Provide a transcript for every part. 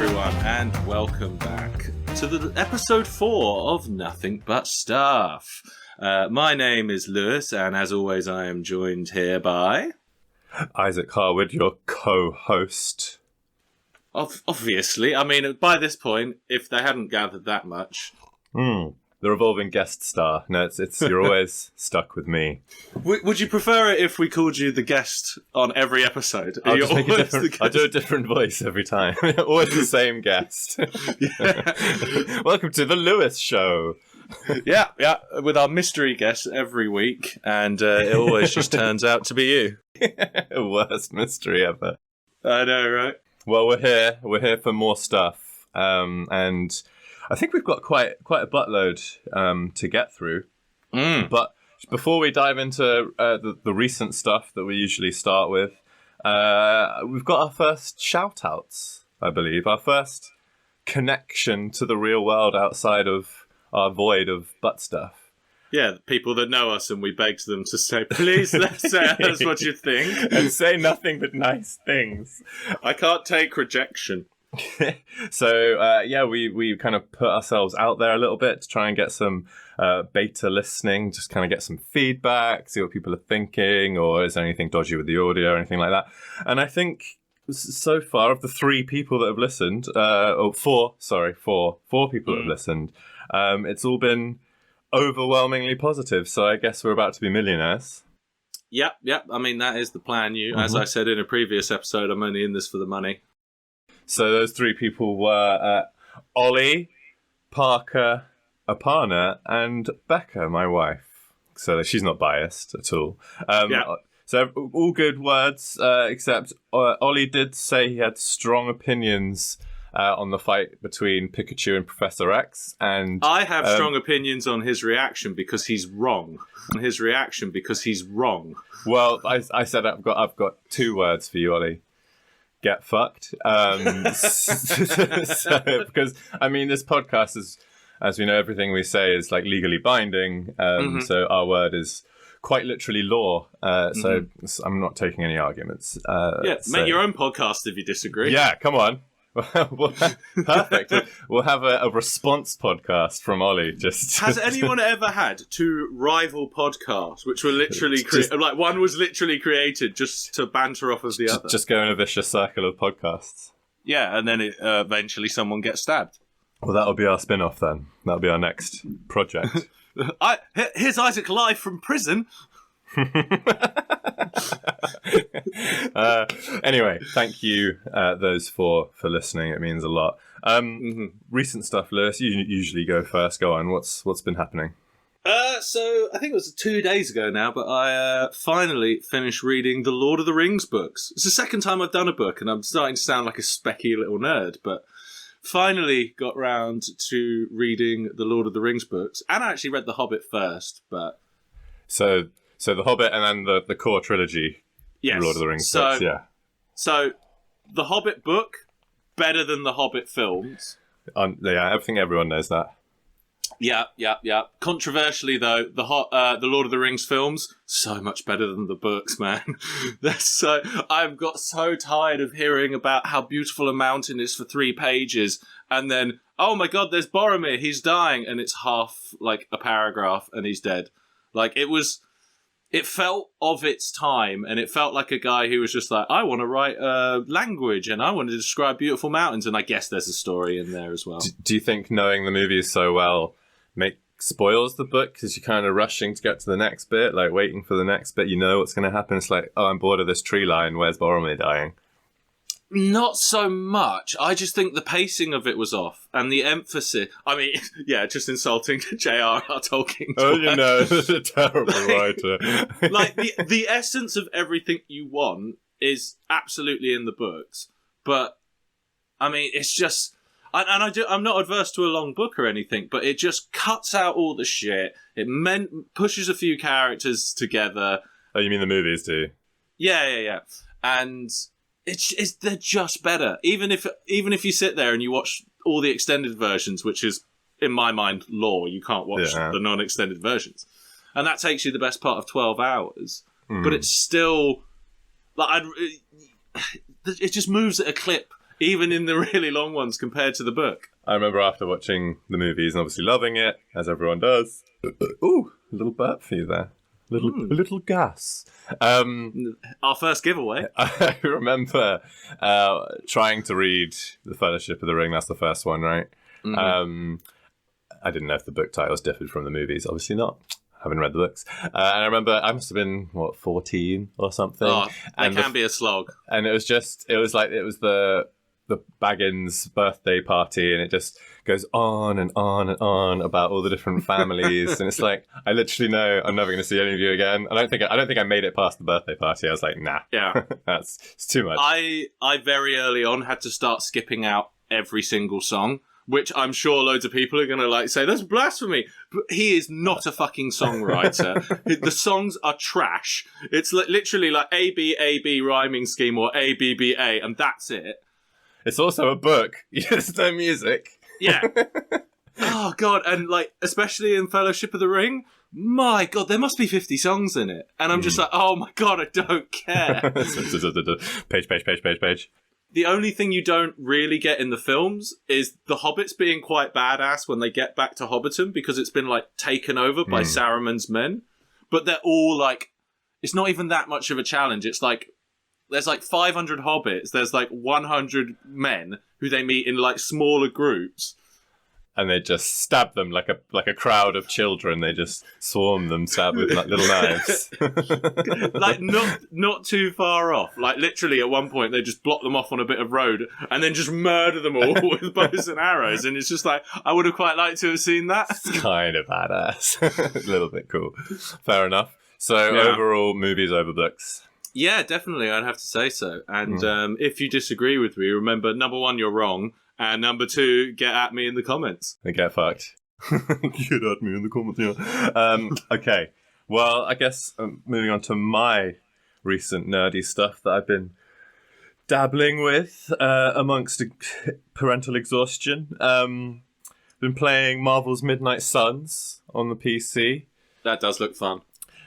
everyone, and welcome back to the episode 4 of Nothing But Stuff. My name is Lewis, and as always, I am joined here by Isaac Harwood, your co-host. Obviously, I mean, by this point, if they hadn't gathered that much, the revolving guest star. No, it's you're always stuck with me. Would you prefer it if we called you the guest on every episode? I'll do a different voice every time. Always the same guest. Welcome to the Lewis Show. Yeah, with our mystery guest every week, and it always just turns out to be you. Worst mystery ever. I know, right? Well, we're here. We're here for more stuff, and I think we've got quite a buttload to get through. But before we dive into the recent stuff that we usually start with, we've got our first shout-outs, I believe. Our first connection to the real world outside of our void of butt stuff. Yeah, the people that know us, and we begged them to say, please say us what you think. And say nothing but nice things. I can't take rejection. So, we kind of put ourselves out there a little bit to try and get some beta listening, just kind of get some feedback, see what people are thinking, or is there anything dodgy with the audio or anything like that. And I think so far, of the 3 people that have listened, four people that have listened, it's all been overwhelmingly positive. So I guess we're about to be millionaires. Yep. I mean, that is the plan. As I said in a previous episode, I'm only in this for the money. So those 3 people were Ollie, Parker, Aparna, and Becca, my wife. So she's not biased at all. So all good words, except Ollie did say he had strong opinions on the fight between Pikachu and Professor X. And I have strong opinions on his reaction because he's wrong. Well, I said I've got 2 words for you, Ollie. Get fucked. Because I mean, this podcast is, as we know, everything we say is like legally binding. So our word is quite literally law. So I'm not taking any arguments. Make your own podcast if you disagree. Yeah, come on. Perfect. We'll have a response podcast from Ollie. Has anyone ever had 2 rival podcasts which were literally one was literally created just to banter off of the other? Just go in a vicious circle of podcasts. Yeah, and then eventually someone gets stabbed. Well, that'll be our spin-off then. That'll be our next project. Here's Isaac live from prison. Anyway, thank you those 4 for listening. It means a lot. Recent stuff, Lewis. You usually go first. Go on. What's been happening? So I think it was 2 days ago now, but I finally finished reading the Lord of the Rings books. It's the second time I've done a book, and I'm starting to sound like a specky little nerd, but finally got round to reading the Lord of the Rings books, and I actually read The Hobbit first, but so The Hobbit and then the core trilogy. Yes. Lord of the Rings books, yeah. So, The Hobbit book, better than The Hobbit films. Yeah, I think everyone knows that. Yeah. Controversially, though, the Lord of the Rings films, so much better than the books, man. I've got so tired of hearing about how beautiful a mountain is for 3 pages, and then, oh my god, there's Boromir, he's dying, and it's half, like, a paragraph, and he's dead. Like, it felt of its time, and it felt like a guy who was just like, I want to write a language, and I want to describe beautiful mountains, and I guess there's a story in there as well. Do you think knowing the movies so well spoils the book, because you're kind of rushing to get to the next bit, like waiting for the next bit, you know what's going to happen? It's like, oh, I'm bored of this tree line, where's Boromir dying? Not so much. I just think the pacing of it was off, and the emphasis. I mean, yeah, just insulting J.R.R. Tolkien. Oh, you know, a terrible writer. Like the essence of everything you want is absolutely in the books, but I mean, it's just. I'm not adverse to a long book or anything, but it just cuts out all the shit. It pushes a few characters together. Oh, you mean the movies, do you? Yeah. And they're just better. Even if you sit there and you watch all the extended versions, which is, in my mind, law. You can't watch the non-extended versions. And that takes you the best part of 12 hours. But it's still... it just moves at a clip. Yeah. even in the really long ones compared to the book. I remember after watching the movies and obviously loving it, as everyone does. Ooh, a little burp for you there. A little gas. Our first giveaway. I remember trying to read The Fellowship of the Ring. That's the first one, right? Mm-hmm. I didn't know if the book titles differed from the movies. Obviously not. Haven't read the books. And I remember I must have been, 14 or something. Oh, that can be a slog. And it was the Baggins birthday party, and it just goes on and on and on about all the different families. And it's like, I literally know I'm never going to see any of you again. I don't think I made it past the birthday party. I was like, nah. Yeah. It's too much. I very early on had to start skipping out every single song, which I'm sure loads of people are going to say, that's blasphemy. But he is not a fucking songwriter. The songs are trash. It's literally like A-B rhyming scheme or A-B-B-A, and that's it. It's also a book. There's no music. Yeah. Oh, God. And, especially in Fellowship of the Ring, my God, there must be 50 songs in it. And I'm just like, oh, my God, I don't care. Page. The only thing you don't really get in the films is the hobbits being quite badass when they get back to Hobbiton, because it's been, taken over by Saruman's men. But they're all, it's not even that much of a challenge. It's there's 500 hobbits, there's 100 men who they meet in smaller groups. And they just stab them like a crowd of children. They just swarm them, stab with little knives. Not too far off. Literally at one point they just block them off on a bit of road and then just murder them all with bows and arrows. And it's just I would have quite liked to have seen that. It's kind of badass. A little bit cool. Fair enough. So overall, movies over books. Yeah, definitely. I'd have to say so. And if you disagree with me, remember, number one, you're wrong. And number two, get at me in the comments. And get fucked. Get at me in the comments, yeah. Okay. Well, I guess moving on to my recent nerdy stuff that I've been dabbling with amongst parental exhaustion. Been playing Marvel's Midnight Suns on the PC. That does look fun.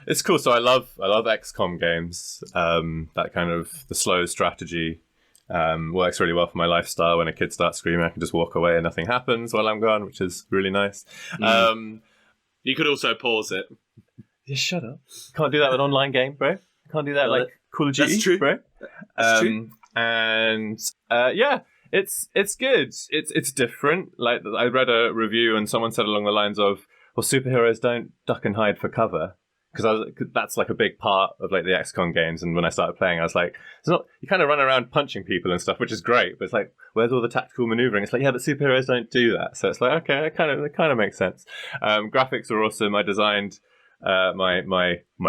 It's cool. So I love XCOM games. That kind of the slow strategy works really well for my lifestyle. When a kid starts screaming, I can just walk away and nothing happens while I'm gone, which is really nice. You could also pause it. Yeah, shut up. Can't do that with an online game, bro. Can't do that Call of Duty, that's true. bro. That's true. And it's good. It's different. I read a review and someone said along the lines of, well, superheroes don't duck and hide for cover. Because that's a big part of the XCOM games, and when I started playing, I was like, it's not. You kind of run around punching people and stuff, which is great, but it's where's all the tactical maneuvering? It's yeah, but superheroes don't do that. So it's okay, it kind of makes sense. Graphics are awesome. I designed my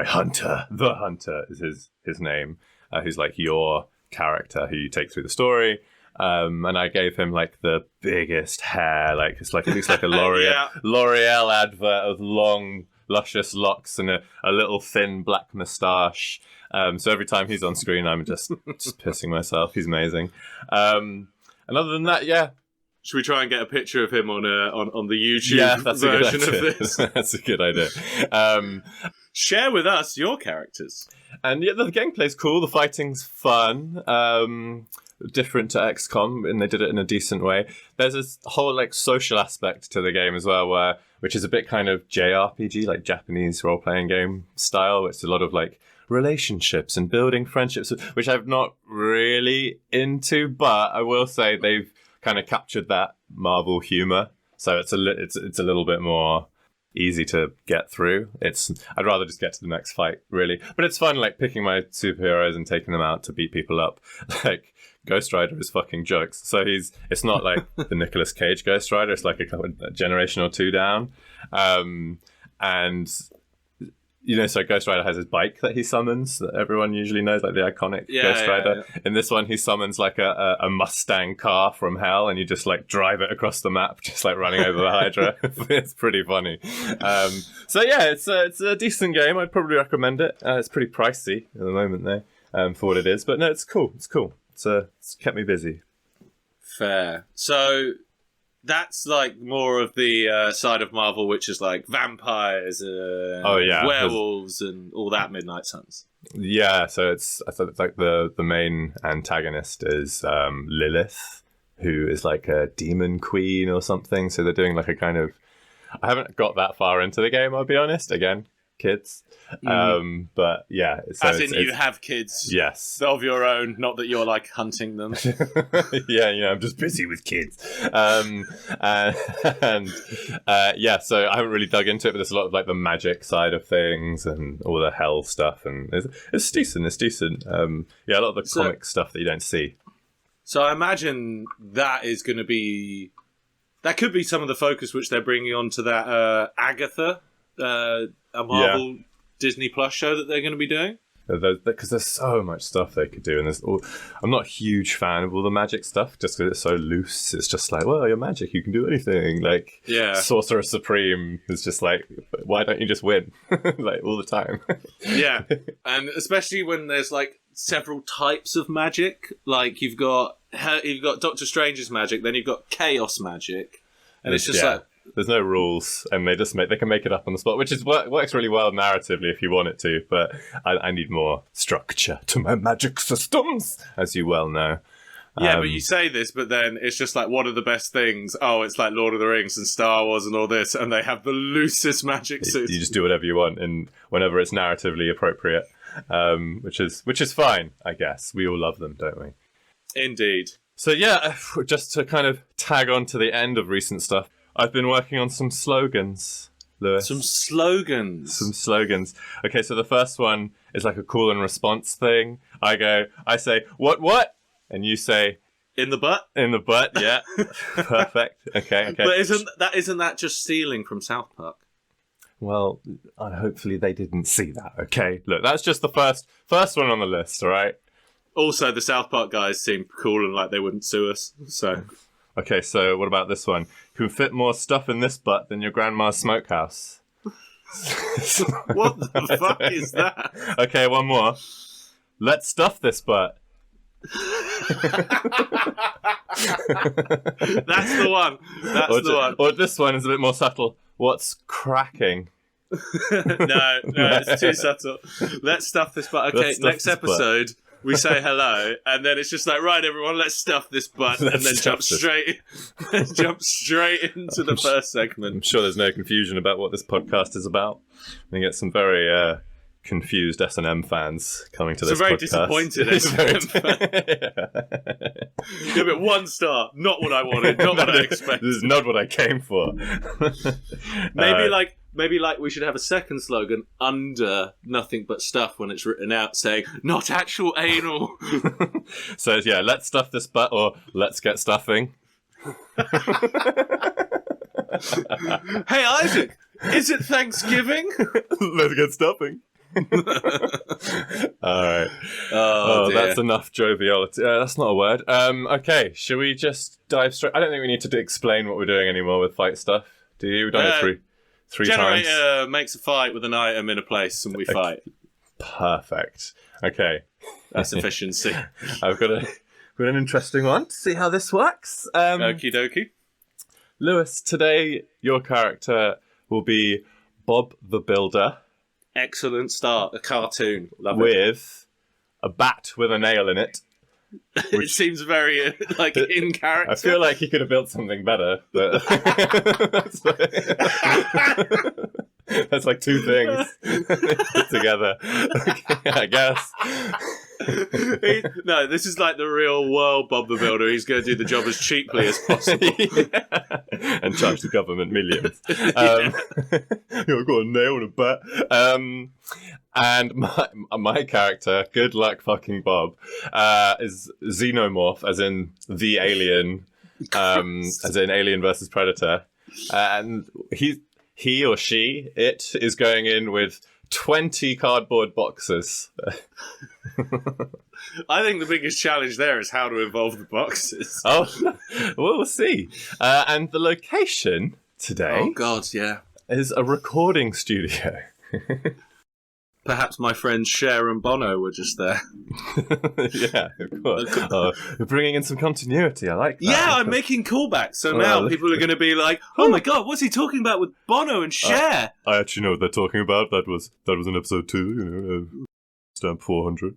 hunter. The Hunter is his name. Who's your character who you take through the story. And I gave him the biggest hair, it looks like a L'Oreal advert of long, luscious locks and a little thin black moustache. So every time he's on screen, I'm just pissing myself. He's amazing. And other than that, yeah. Should we try and get a picture of him on the YouTube version of this? That's a good idea. Share with us your characters. And yeah, the gameplay's cool. The fighting's fun. Different to XCOM, and they did it in a decent way. There's this whole social aspect to the game as well, which is a bit kind of JRPG, Japanese role-playing game style. It's a lot of relationships and building friendships, which I'm not really into, but I will say they've kind of captured that Marvel humor, so it's a little bit more easy to get through. I'd rather just get to the next fight, really. But it's fun, picking my superheroes and taking them out to beat people up. Ghost Rider is fucking jokes. So it's not the Nicolas Cage Ghost Rider. It's a generation or two down. And so Ghost Rider has his bike that he summons that everyone usually knows, the iconic Ghost Rider. Yeah. In this one, he summons a Mustang car from hell, and you just drive it across the map, just running over the Hydra. It's pretty funny. So yeah, it's a decent game. I'd probably recommend it. It's pretty pricey at the moment though, for what it is. But no, it's cool. It's cool. It's kept me busy. Fair. So That's like more of the side of Marvel, which is like vampires, werewolves, and all that Midnight Suns. Yeah, so I thought it's like the main antagonist is Lilith, who is like a demon queen or something. So they're doing like a kind of... I haven't got that far into the game, I'll be honest. Again, kids. But yeah. So As in you have kids yes. of your own, not that you're like hunting them. yeah, I'm just busy with kids. Yeah, so I haven't really dug into it, but there's a lot of like the magic side of things and all the hell stuff. And it's decent. Yeah, a lot of the comic stuff that you don't see. So I imagine that is going to be... That could be some of the focus which they're bringing onto that Agatha, a Marvel Disney Plus show that they're going to be doing. Because there's so much stuff they could do, and I'm not a huge fan of all the magic stuff, just because it's so loose. It's just like, well, you're magic, you can do anything. Like, Sorcerer Supreme is just like, why don't you just win, like all the time? Yeah, and especially when there's like several types of magic. Like you've got Doctor Strange's magic, then you've got chaos magic, and it's just like. There's no rules, and they can make it up on the spot, which works really well narratively if you want it to. But I need more structure to my magic systems, as you well know. Yeah, but you say this, but then it's just like, what are the best things? Oh, it's like Lord of the Rings and Star Wars and all this, and they have the loosest magic suits. You just do whatever you want, and whenever it's narratively appropriate, which is fine, I guess. We all love them, don't we? Indeed. So yeah, just to kind of tag on to the end of recent stuff. I've been working on some slogans, Lewis. Some slogans. Okay, so the first one is like a call and response thing. I say, what? And you say... In the butt? In the butt, yeah. Perfect. Okay. But isn't that just stealing from South Park? Well, hopefully they didn't see that, okay? Look, that's just the first one on the list, all right? Also, the South Park guys seem cool and like they wouldn't sue us, so... Okay, so what about this one? You can fit more stuff in this butt than your grandma's smokehouse. What the fuck is that? Okay, one more. Let's stuff this butt. That's the one. Or this one is a bit more subtle. What's cracking? No, it's too subtle. Let's stuff this butt. Okay, next episode... We say hello, and then it's just like, right, everyone, let's stuff this butt, and then jump straight into the first segment. I'm sure there's no confusion about what this podcast is about. We get some very confused S&M fans coming to this podcast. Very disappointed S&M fans. Give it 1 star. Not what I wanted. Not what I expected. This is not what I came for. Maybe we should have a second slogan under Nothing But Stuff when it's written out saying, not actual anal. So, yeah, let's stuff this butt, or let's get stuffing. Hey, Isaac, is it Thanksgiving? Let's get stuffing. All right. Oh, that's enough joviality. That's not a word. Okay, should we just dive straight? I don't think we need to explain what we're doing anymore with fight stuff. Do you? We've done it three times. Generator makes a fight with an item in a place, and we fight. Perfect. Okay. That's efficiency. I've got an interesting one to see how this works. Okie dokie. Lewis, today your character will be Bob the Builder. Excellent start. A cartoon. Love it. With a bat with a nail in it. It seems very in character. I feel like he could have built something better, but that's like 2 things put together. Okay, I guess. No, this is like the real world Bob the Builder. He's going to do the job as cheaply as possible. And charge the government millions. I've got a nail in a bat. And my character, good luck fucking Bob, is Xenomorph, as in the alien, as in Alien versus Predator. And he or she, it, is going in with 20 cardboard boxes. I think the biggest challenge there is how to involve the boxes. Oh, we'll see. And the location today... Oh, God, yeah. ...is a recording studio. perhaps my friends Cher and Bono were just there. Yeah, of course. You're bringing in some continuity. I like that. Yeah, I'm making callbacks. So now people are going to be like, "Oh my god, what's he talking about with Bono and Cher?" I actually know what they're talking about. That was in episode 2. Stamp 400.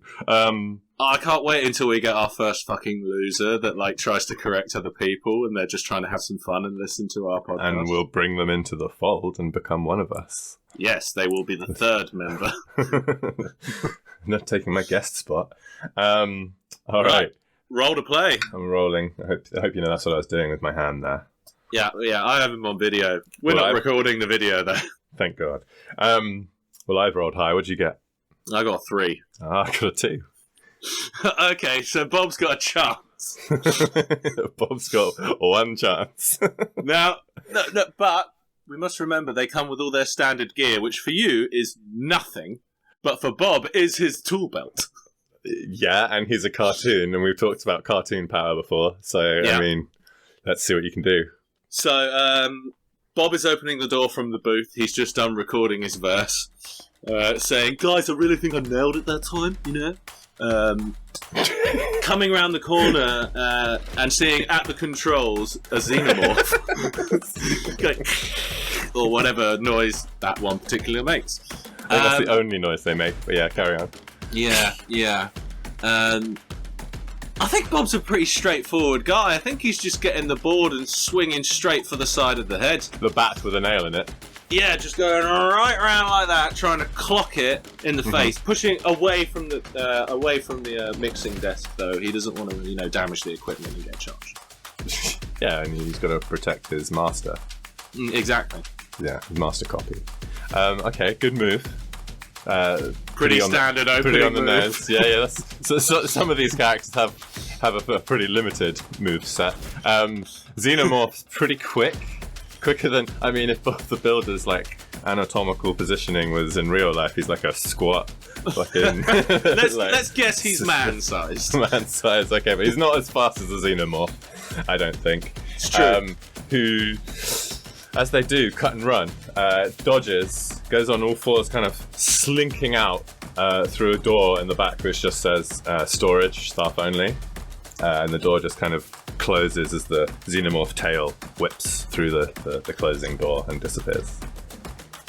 I can't wait until we get our first fucking loser that like tries to correct other people, and they're just trying to have some fun and listen to our podcast. And we'll bring them into the fold and become one of us. Yes, they will be the third member. Not taking my guest spot. All right. Roll to play. I'm rolling. I hope you know that's what I was doing with my hand there. Yeah, I have him on video. We're not recording the video though. Thank God. Well, I've rolled high. What'd you get? I got 3. I got a 2. Okay, so Bob's got a chance. Bob's got 1 chance. Now, no, but we must remember they come with all their standard gear, which for you is nothing, but for Bob is his tool belt. Yeah, and he's a cartoon, and we've talked about cartoon power before, so, yeah. I mean, let's see what you can do. So, Bob is opening the door from the booth. He's just done recording his verse, saying, "Guys, I really think I nailed it that time, you know?" Coming around the corner and seeing at the controls a Xenomorph. Or whatever noise that one particular makes. That's the only noise they make, but yeah, carry on. Yeah. I think Bob's a pretty straightforward guy. I think he's just getting the board and swinging straight for the side of the head. The bat with a nail in it. Yeah, just going right around like that, trying to clock it in the face, pushing away from the mixing desk. Though he doesn't want to, damage the equipment and get charged. Yeah, and he's got to protect his master. Exactly. Yeah, his master copy. Okay, good move. Pretty standard opening pretty on the move. nose. Yeah. That's, so some of these characters have a pretty limited move set. Xenomorph's pretty quicker than, I mean, if both the builder's like anatomical positioning was in real life, he's like a squat. Fucking, let's guess he's man-sized. Man-sized, okay, but he's not as fast as a Xenomorph, I don't think. It's true. Who, as they do, cut and run, dodges, goes on all fours, kind of slinking out through a door in the back which just says storage, staff only. And the door just kind of closes as the Xenomorph tail whips through the closing door and disappears.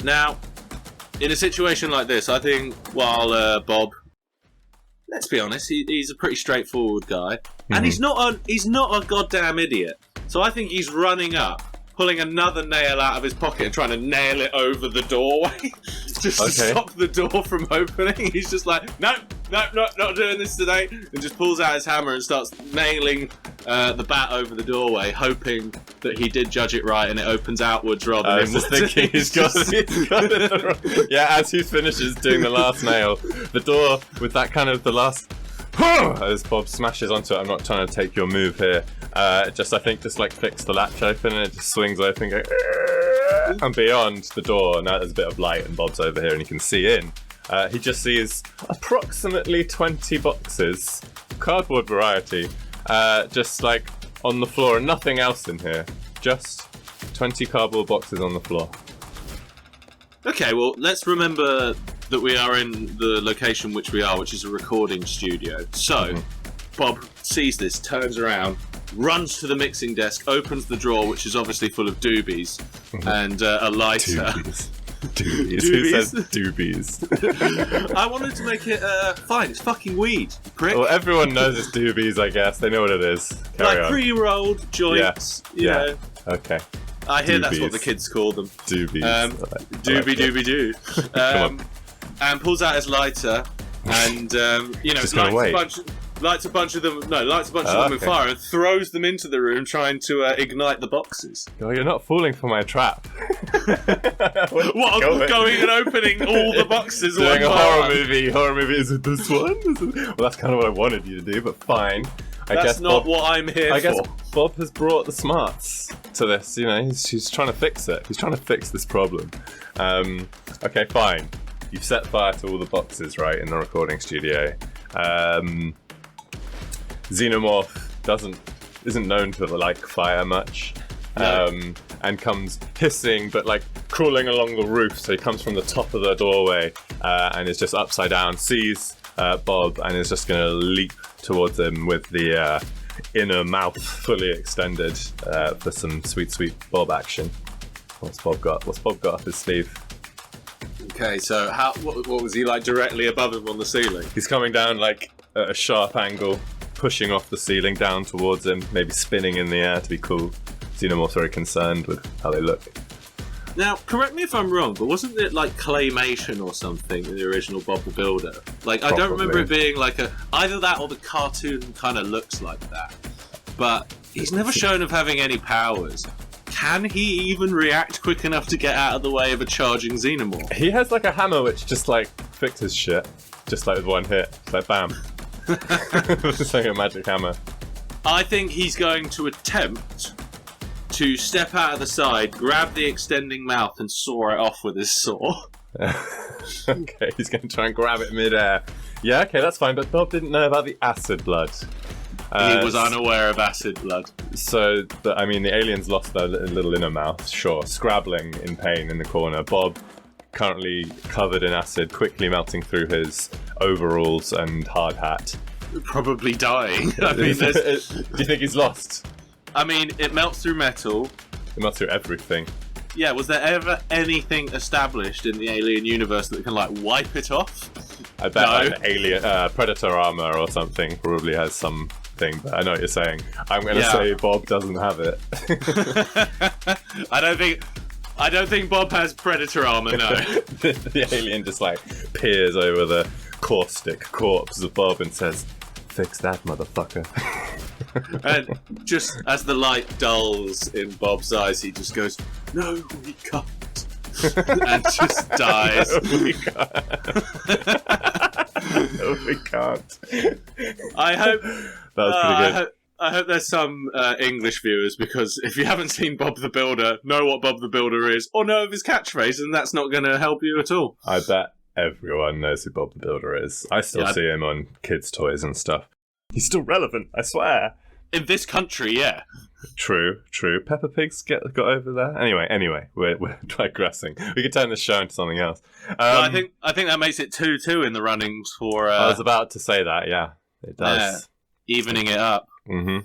Now, in a situation like this, I think while Bob, let's be honest, he's a pretty straightforward guy, and he's not a goddamn idiot. So I think he's running up, pulling another nail out of his pocket and trying to nail it over the doorway just to stop the door from opening. He's just like, nope, not doing this today, and just pulls out his hammer and starts nailing the bat over the doorway, hoping that he did judge it right and it opens outwards rather than inwards. Thinking he's got it. Yeah, as he finishes doing the last nail, the door with that kind of the last as Bob smashes onto it. I'm not trying to take your move here. Just flicks the latch open and it just swings open and beyond the door. Now there's a bit of light and Bob's over here and he can see in. He just sees approximately 20 boxes, cardboard variety, just like on the floor and nothing else in here. Just 20 cardboard boxes on the floor. Okay, well, let's remember that we are in the location which we are, which is a recording studio. So, Bob sees this, turns around, runs to the mixing desk, opens the drawer, which is obviously full of doobies, and a lighter. Doobies. Who says doobies? I wanted to make it fine. It's fucking weed, prick. Well, everyone knows it's doobies, I guess. They know what it is. Carry on. Pre-rolled joints, you know. Okay. I hear that's what the kids call them. Doobies. Doobie. And pulls out his lighter and, lights a bunch of them in fire and throws them into the room trying to ignite the boxes. Oh, you're not falling for my trap. What, going and opening all the boxes? Doing a horror movie. Is it this one? Well, that's kind of what I wanted you to do, but fine. That's not what I'm here for. I guess Bob has brought the smarts to this. He's trying to fix it. He's trying to fix this problem. Okay, fine. You've set fire to all the boxes, right, in the recording studio. Xenomorph isn't known to like fire much. No. and comes hissing, but like crawling along the roof. So he comes from the top of the doorway and is just upside down, sees Bob, and is just going to leap towards him with the inner mouth fully extended for some sweet, sweet Bob action. What's Bob got up his sleeve? Okay, so what was he like directly above him on the ceiling? He's coming down like at a sharp angle, pushing off the ceiling down towards him, maybe spinning in the air to be cool. Xenomorph's very concerned with how they look. Now, correct me if I'm wrong, but wasn't it like claymation or something in the original Bob the Builder? Like, I don't remember it being like either that or the cartoon kind of looks like that. But he's never shown of having any powers. Can he even react quick enough to get out of the way of a charging Xenomorph? He has like a hammer which just like fixes shit, just like with one hit. It's like bam. It's like a magic hammer. I think he's going to attempt to step out of the side, grab the extending mouth, and saw it off with his saw. Okay, he's going to try and grab it mid-air. Yeah, okay, that's fine, but Bob didn't know about the acid blood. He was unaware of acid blood. So, the aliens lost their little inner mouth, sure, scrabbling in pain in the corner. Bob, currently covered in acid, quickly melting through his overalls and hard hat. Probably dying. I mean, do you think he's lost? I mean, it melts through metal. It melts through everything. Yeah, was there ever anything established in the alien universe that can, like, wipe it off? I bet like alien predator armor or something probably has something, but I know what you're saying. I'm going to say Bob doesn't have it. I don't think Bob has predator armor, no. The alien just like peers over the caustic corpse of Bob and says, "Fix that, motherfucker." And just as the light dulls in Bob's eyes, he just goes, "No, we can't." And just dies. No, we can't. No, we can't. I hope that was pretty good. I hope there's some English viewers, because if you haven't seen Bob the Builder, know what Bob the Builder is, or know of his catchphrase, and that's not going to help you at all. I bet everyone knows who Bob the Builder is. I still see him on kids' toys and stuff. He's still relevant, I swear. In this country, yeah. True. Peppa Pig's got over there. Anyway, we're digressing. We could turn this show into something else. Well, I think that makes it 2-2 in the runnings for. I was about to say that. Yeah, it does. Evening it up. I'm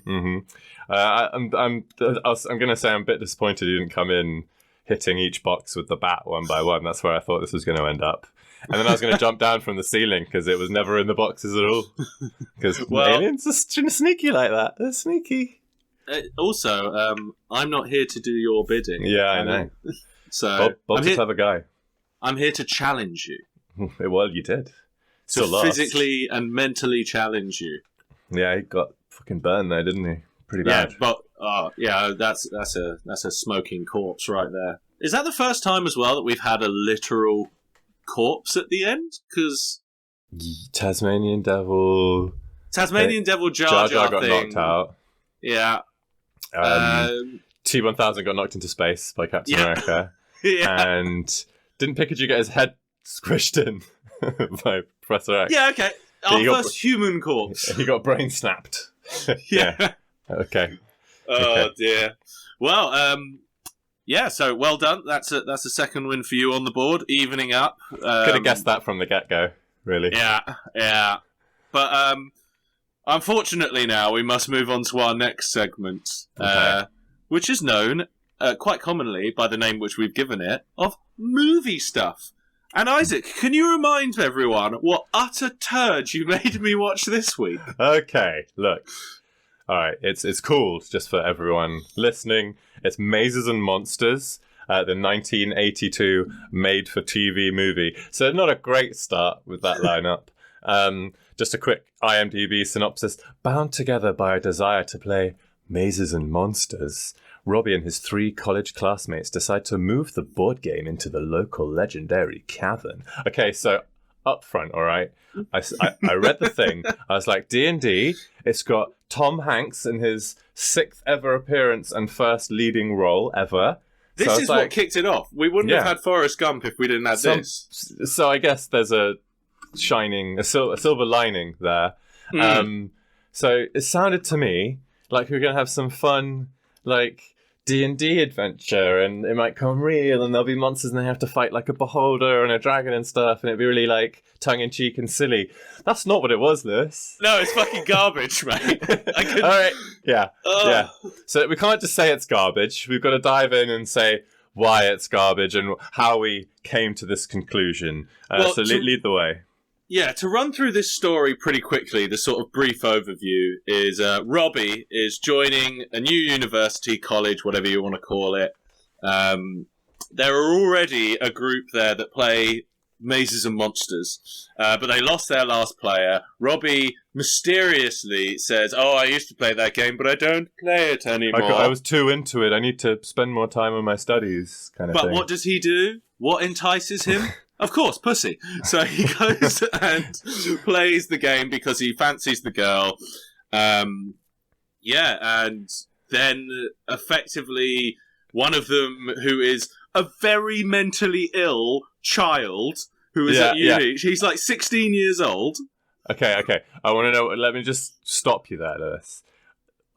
going to say I'm a bit disappointed he didn't come in hitting each box with the bat one by one. That's where I thought this was going to end up. And then I was going to jump down from the ceiling because it was never in the boxes at all. Because aliens are sneaky like that. They're sneaky. Also, I'm not here to do your bidding. Yeah, I know. So Bob's a clever guy. I'm here to challenge you. Well, you did. To physically and mentally challenge you. Yeah, he got fucking burned there, didn't he? Pretty bad. Yeah, but that's a smoking corpse right there. Is that the first time as well that we've had a literal corpse at the end? Because Tasmanian Devil Jar Jar got knocked out. Yeah. T-1000 got knocked into space by Captain America. Yeah. And didn't Pikachu get his head squished in by Professor X? Yeah, okay. Our first human corpse. He got brain snapped. Yeah. Okay. Oh, dear. Well, yeah, so well done. That's a second win for you on the board, evening up. Could have guessed that from the get-go, really. Yeah. But unfortunately now we must move on to our next segment, which is known quite commonly by the name which we've given it, of movie stuff. And Isaac, can you remind everyone what utter turd you made me watch this week? Okay, look. All right, it's called, just for everyone listening, it's Mazes and Monsters, the 1982 made-for-TV movie. So not a great start with that lineup. Just a quick IMDb synopsis. Bound together by a desire to play Mazes and Monsters, Robbie and his 3 college classmates decide to move the board game into the local legendary cavern. Okay, so up front, all right? I read the thing. I was like, D&D, it's got Tom Hanks in his 6th ever appearance and first leading role ever. This is what kicked it off. We wouldn't have had Forrest Gump if we didn't have this. So I guess there's a silver lining there. So it sounded to me like we were going to have some fun, like, D&D adventure, and it might come real, and there'll be monsters, and they have to fight like a beholder and a dragon and stuff, and it'd be really like tongue-in-cheek and silly. That's not what it was, Lewis. No, it's fucking garbage, mate. All right, yeah. So we can't just say it's garbage. We've got to dive in and say why it's garbage and how we came to this conclusion. Lead the way. Yeah, to run through this story pretty quickly, the sort of brief overview is Robbie is joining a new university, college, whatever you want to call it. There are already a group there that play Mazes and Monsters, but they lost their last player. Robbie mysteriously says, I used to play that game, but I don't play it anymore. I was too into it. I need to spend more time on my studies, kind of thing. But what does he do? What entices him? Of course, pussy. So he goes and plays the game because he fancies the girl. And then effectively one of them, who is a very mentally ill child who is at uni, he's like 16 years old. Okay. I want to know. Let me just stop you there, Lewis.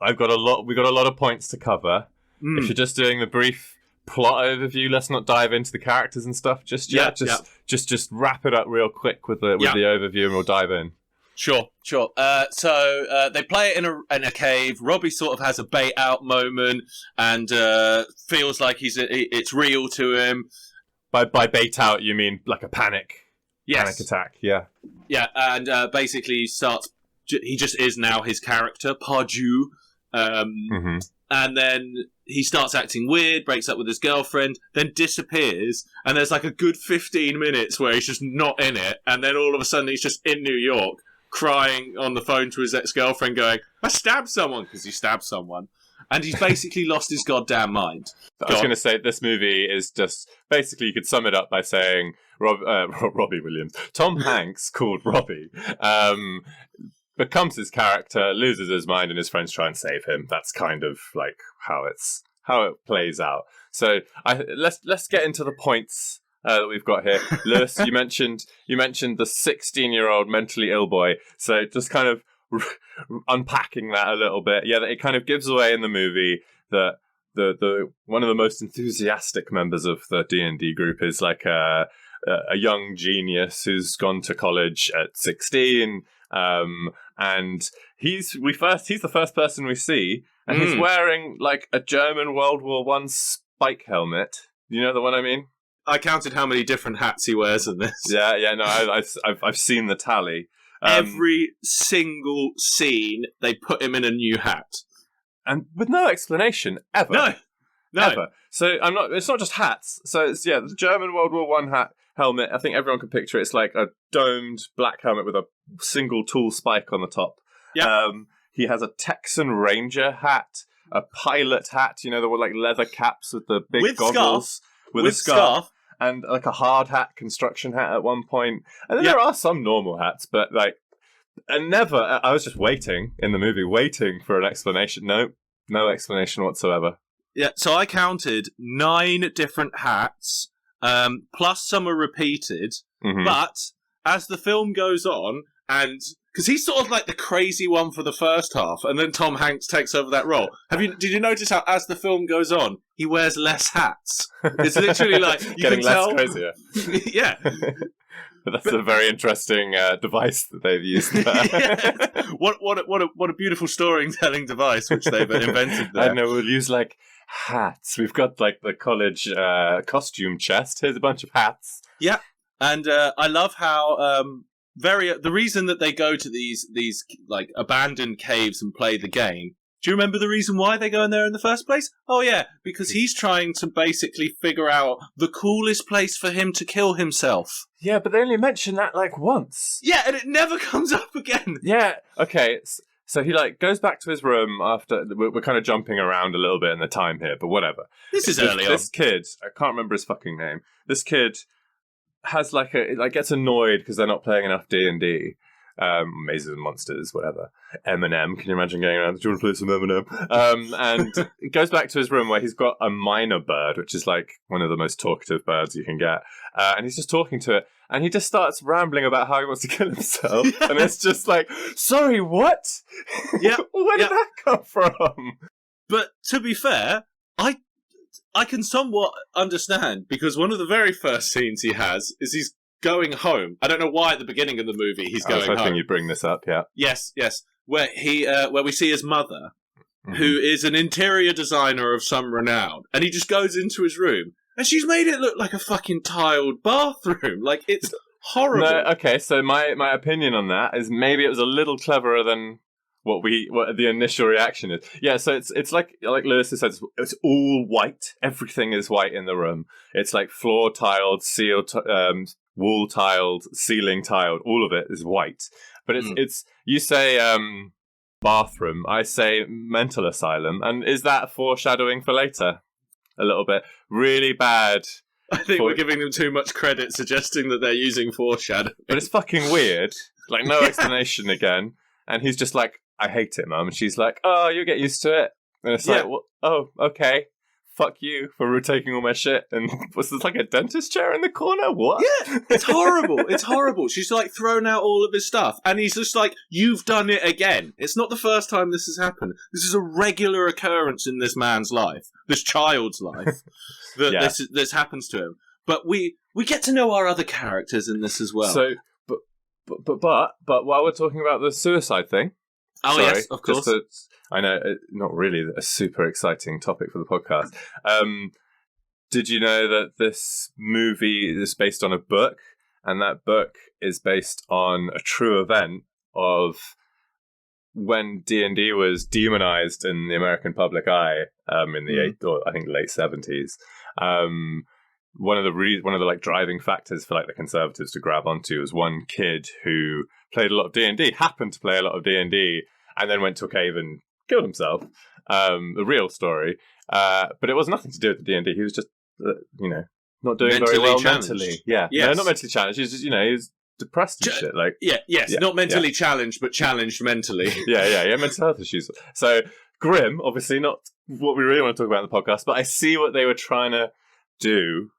We've got a lot of points to cover. If you're just doing the brief plot overview, let's not dive into the characters and stuff just yet. Just wrap it up real quick with the overview, and we'll dive in. Sure. So they play it in a cave. Robbie sort of has a bait out moment and feels like it's real to him. By bait out, you mean like a panic attack? Yeah. Yeah, and basically he just is now his character, Pardew. And then he starts acting weird, breaks up with his girlfriend, then disappears, and there's like a good 15 minutes where he's just not in it, and then all of a sudden he's just in New York, crying on the phone to his ex-girlfriend going, I stabbed someone, because he stabbed someone. And he's basically lost his goddamn mind. I was going to say, this movie is just... Basically, you could sum it up by saying Robbie Williams. Tom Hanks, called Robbie, becomes his character, loses his mind, and his friends try and save him. That's kind of like how it plays out. So let's get into the points that we've got here. Lewis, you mentioned the 16-year-old mentally ill boy. So just kind of unpacking that a little bit. Yeah, it kind of gives away in the movie that the one of the most enthusiastic members of the D&D group is like a young genius who's gone to college at 16. And he's the first person we see, and he's wearing like a German World War I spike helmet. You know the one I mean? I counted how many different hats he wears in this. Yeah. No, I've seen the tally. Every single scene, they put him in a new hat, and with no explanation ever. No. Ever. So it's not just hats. So it's the German World War I helmet. I think everyone can picture it. It's like a domed black helmet with a single tool spike on the top. Yeah. He has a Texan Ranger hat, a pilot hat. You know, the like leather caps with the big goggles with a scarf. And like a hard hat, construction hat at one point. And then there are some normal hats, but like, and never, I was just waiting in the movie, waiting for an explanation. No explanation whatsoever. Yeah, so I counted 9 different hats, plus some are repeated, but as the film goes on, and because he's sort of like the crazy one for the first half, and then Tom Hanks takes over that role. Did you notice how, as the film goes on, he wears less hats? It's literally like you getting can less tell. Crazier. Yeah, but that's a very interesting device that they've used there. What a beautiful storytelling device which they've invented there. I know, we'll use like hats. We've got like the college costume chest. Here's a bunch of hats. Yeah, and I love how. The reason that they go to these like abandoned caves and play the game. Do you remember the reason why they go in there in the first place? Oh yeah, because he's trying to basically figure out the coolest place for him to kill himself. Yeah, but they only mention that like once. Yeah, and it never comes up again. Yeah, okay. So he like goes back to his room after we're kind of jumping around a little bit in the time here, but whatever. This is early on. This kid, I can't remember his fucking name. This kid has gets annoyed because they're not playing enough D&D. Mazes and Monsters, whatever. Eminem, can you imagine going around, do you want to play some Eminem? And he goes back to his room where he's got a minor bird, which is like one of the most talkative birds you can get. And he's just talking to it, and he just starts rambling about how he wants to kill himself. Yeah. And it's just like, sorry, what? Yeah. Where did that come from? But to be fair, I can somewhat understand, because one of the very first scenes he has is he's going home. I don't know why at the beginning of the movie he's going home. I was hoping you'd bring this up, yeah. Yes. Where we see his mother, who is an interior designer of some renown, and he just goes into his room, and she's made it look like a fucking tiled bathroom. Like, it's horrible. No, okay, so my opinion on that is maybe it was a little cleverer than what the initial reaction is. Yeah, so it's like Lewis has said, it's all white. Everything is white in the room. It's like floor tiled, wall tiled, ceiling tiled. All of it is white. But it's you say bathroom, I say mental asylum, and is that foreshadowing for later? A little bit. Really bad. I think we're giving them too much credit, suggesting that they're using foreshadowing. But it's fucking weird. Like, no explanation again. And he's just like, I hate it, Mum. And she's like, oh, you'll get used to it. And it's like, well, oh, okay. Fuck you for taking all my shit. And was this like a dentist chair in the corner? What? Yeah, it's horrible. It's horrible. She's like thrown out all of his stuff. And he's just like, you've done it again. It's not the first time this has happened. This is a regular occurrence in this man's life, this child's life, that this happens to him. But we get to know our other characters in this as well. So, but while we're talking about the suicide thing. Oh, sorry, yes, of course. I know, not really a super exciting topic for the podcast. Did you know that this movie is based on a book, and that book is based on a true event of when D&D was demonized in the American public eye in the late 70s. One of the like driving factors for like the Conservatives to grab onto was one kid who played a lot of D&D, happened to play a lot of D&D, and then went to a cave and killed himself. The real story. But it was nothing to do with the D&D. He was just, not doing mentally very well challenged. Mentally. Yeah. Yes. No, not mentally challenged. He was just, he was depressed and shit. Like, not mentally challenged, but challenged mentally. Yeah, mental health issues. So, grim, obviously not what we really want to talk about in the podcast, but I see what they were trying to do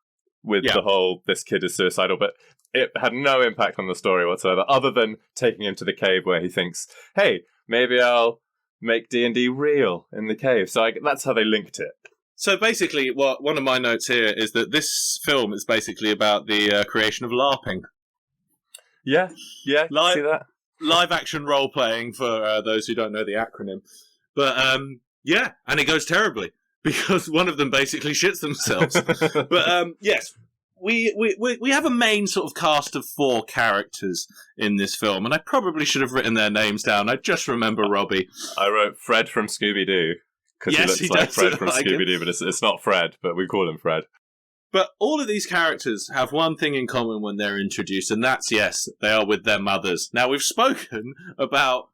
with the whole, this kid is suicidal, but it had no impact on the story whatsoever, other than taking him to the cave where he thinks, hey, maybe I'll make D&D real in the cave. So that's how they linked it. So basically, one of my notes here is that this film is basically about the creation of LARPing. Yeah, see that? Live action role playing for those who don't know the acronym. But and it goes terribly because one of them basically shits themselves. But yes, we have a main sort of cast of 4 characters in this film, and I probably should have written their names down. I just remember Robbie. I wrote Fred from Scooby-Doo because he looks like Fred from Scooby-Doo, but it's not Fred, but we call him Fred. But all of these characters have one thing in common when they're introduced, and that's, yes, they are with their mothers. Now, we've spoken about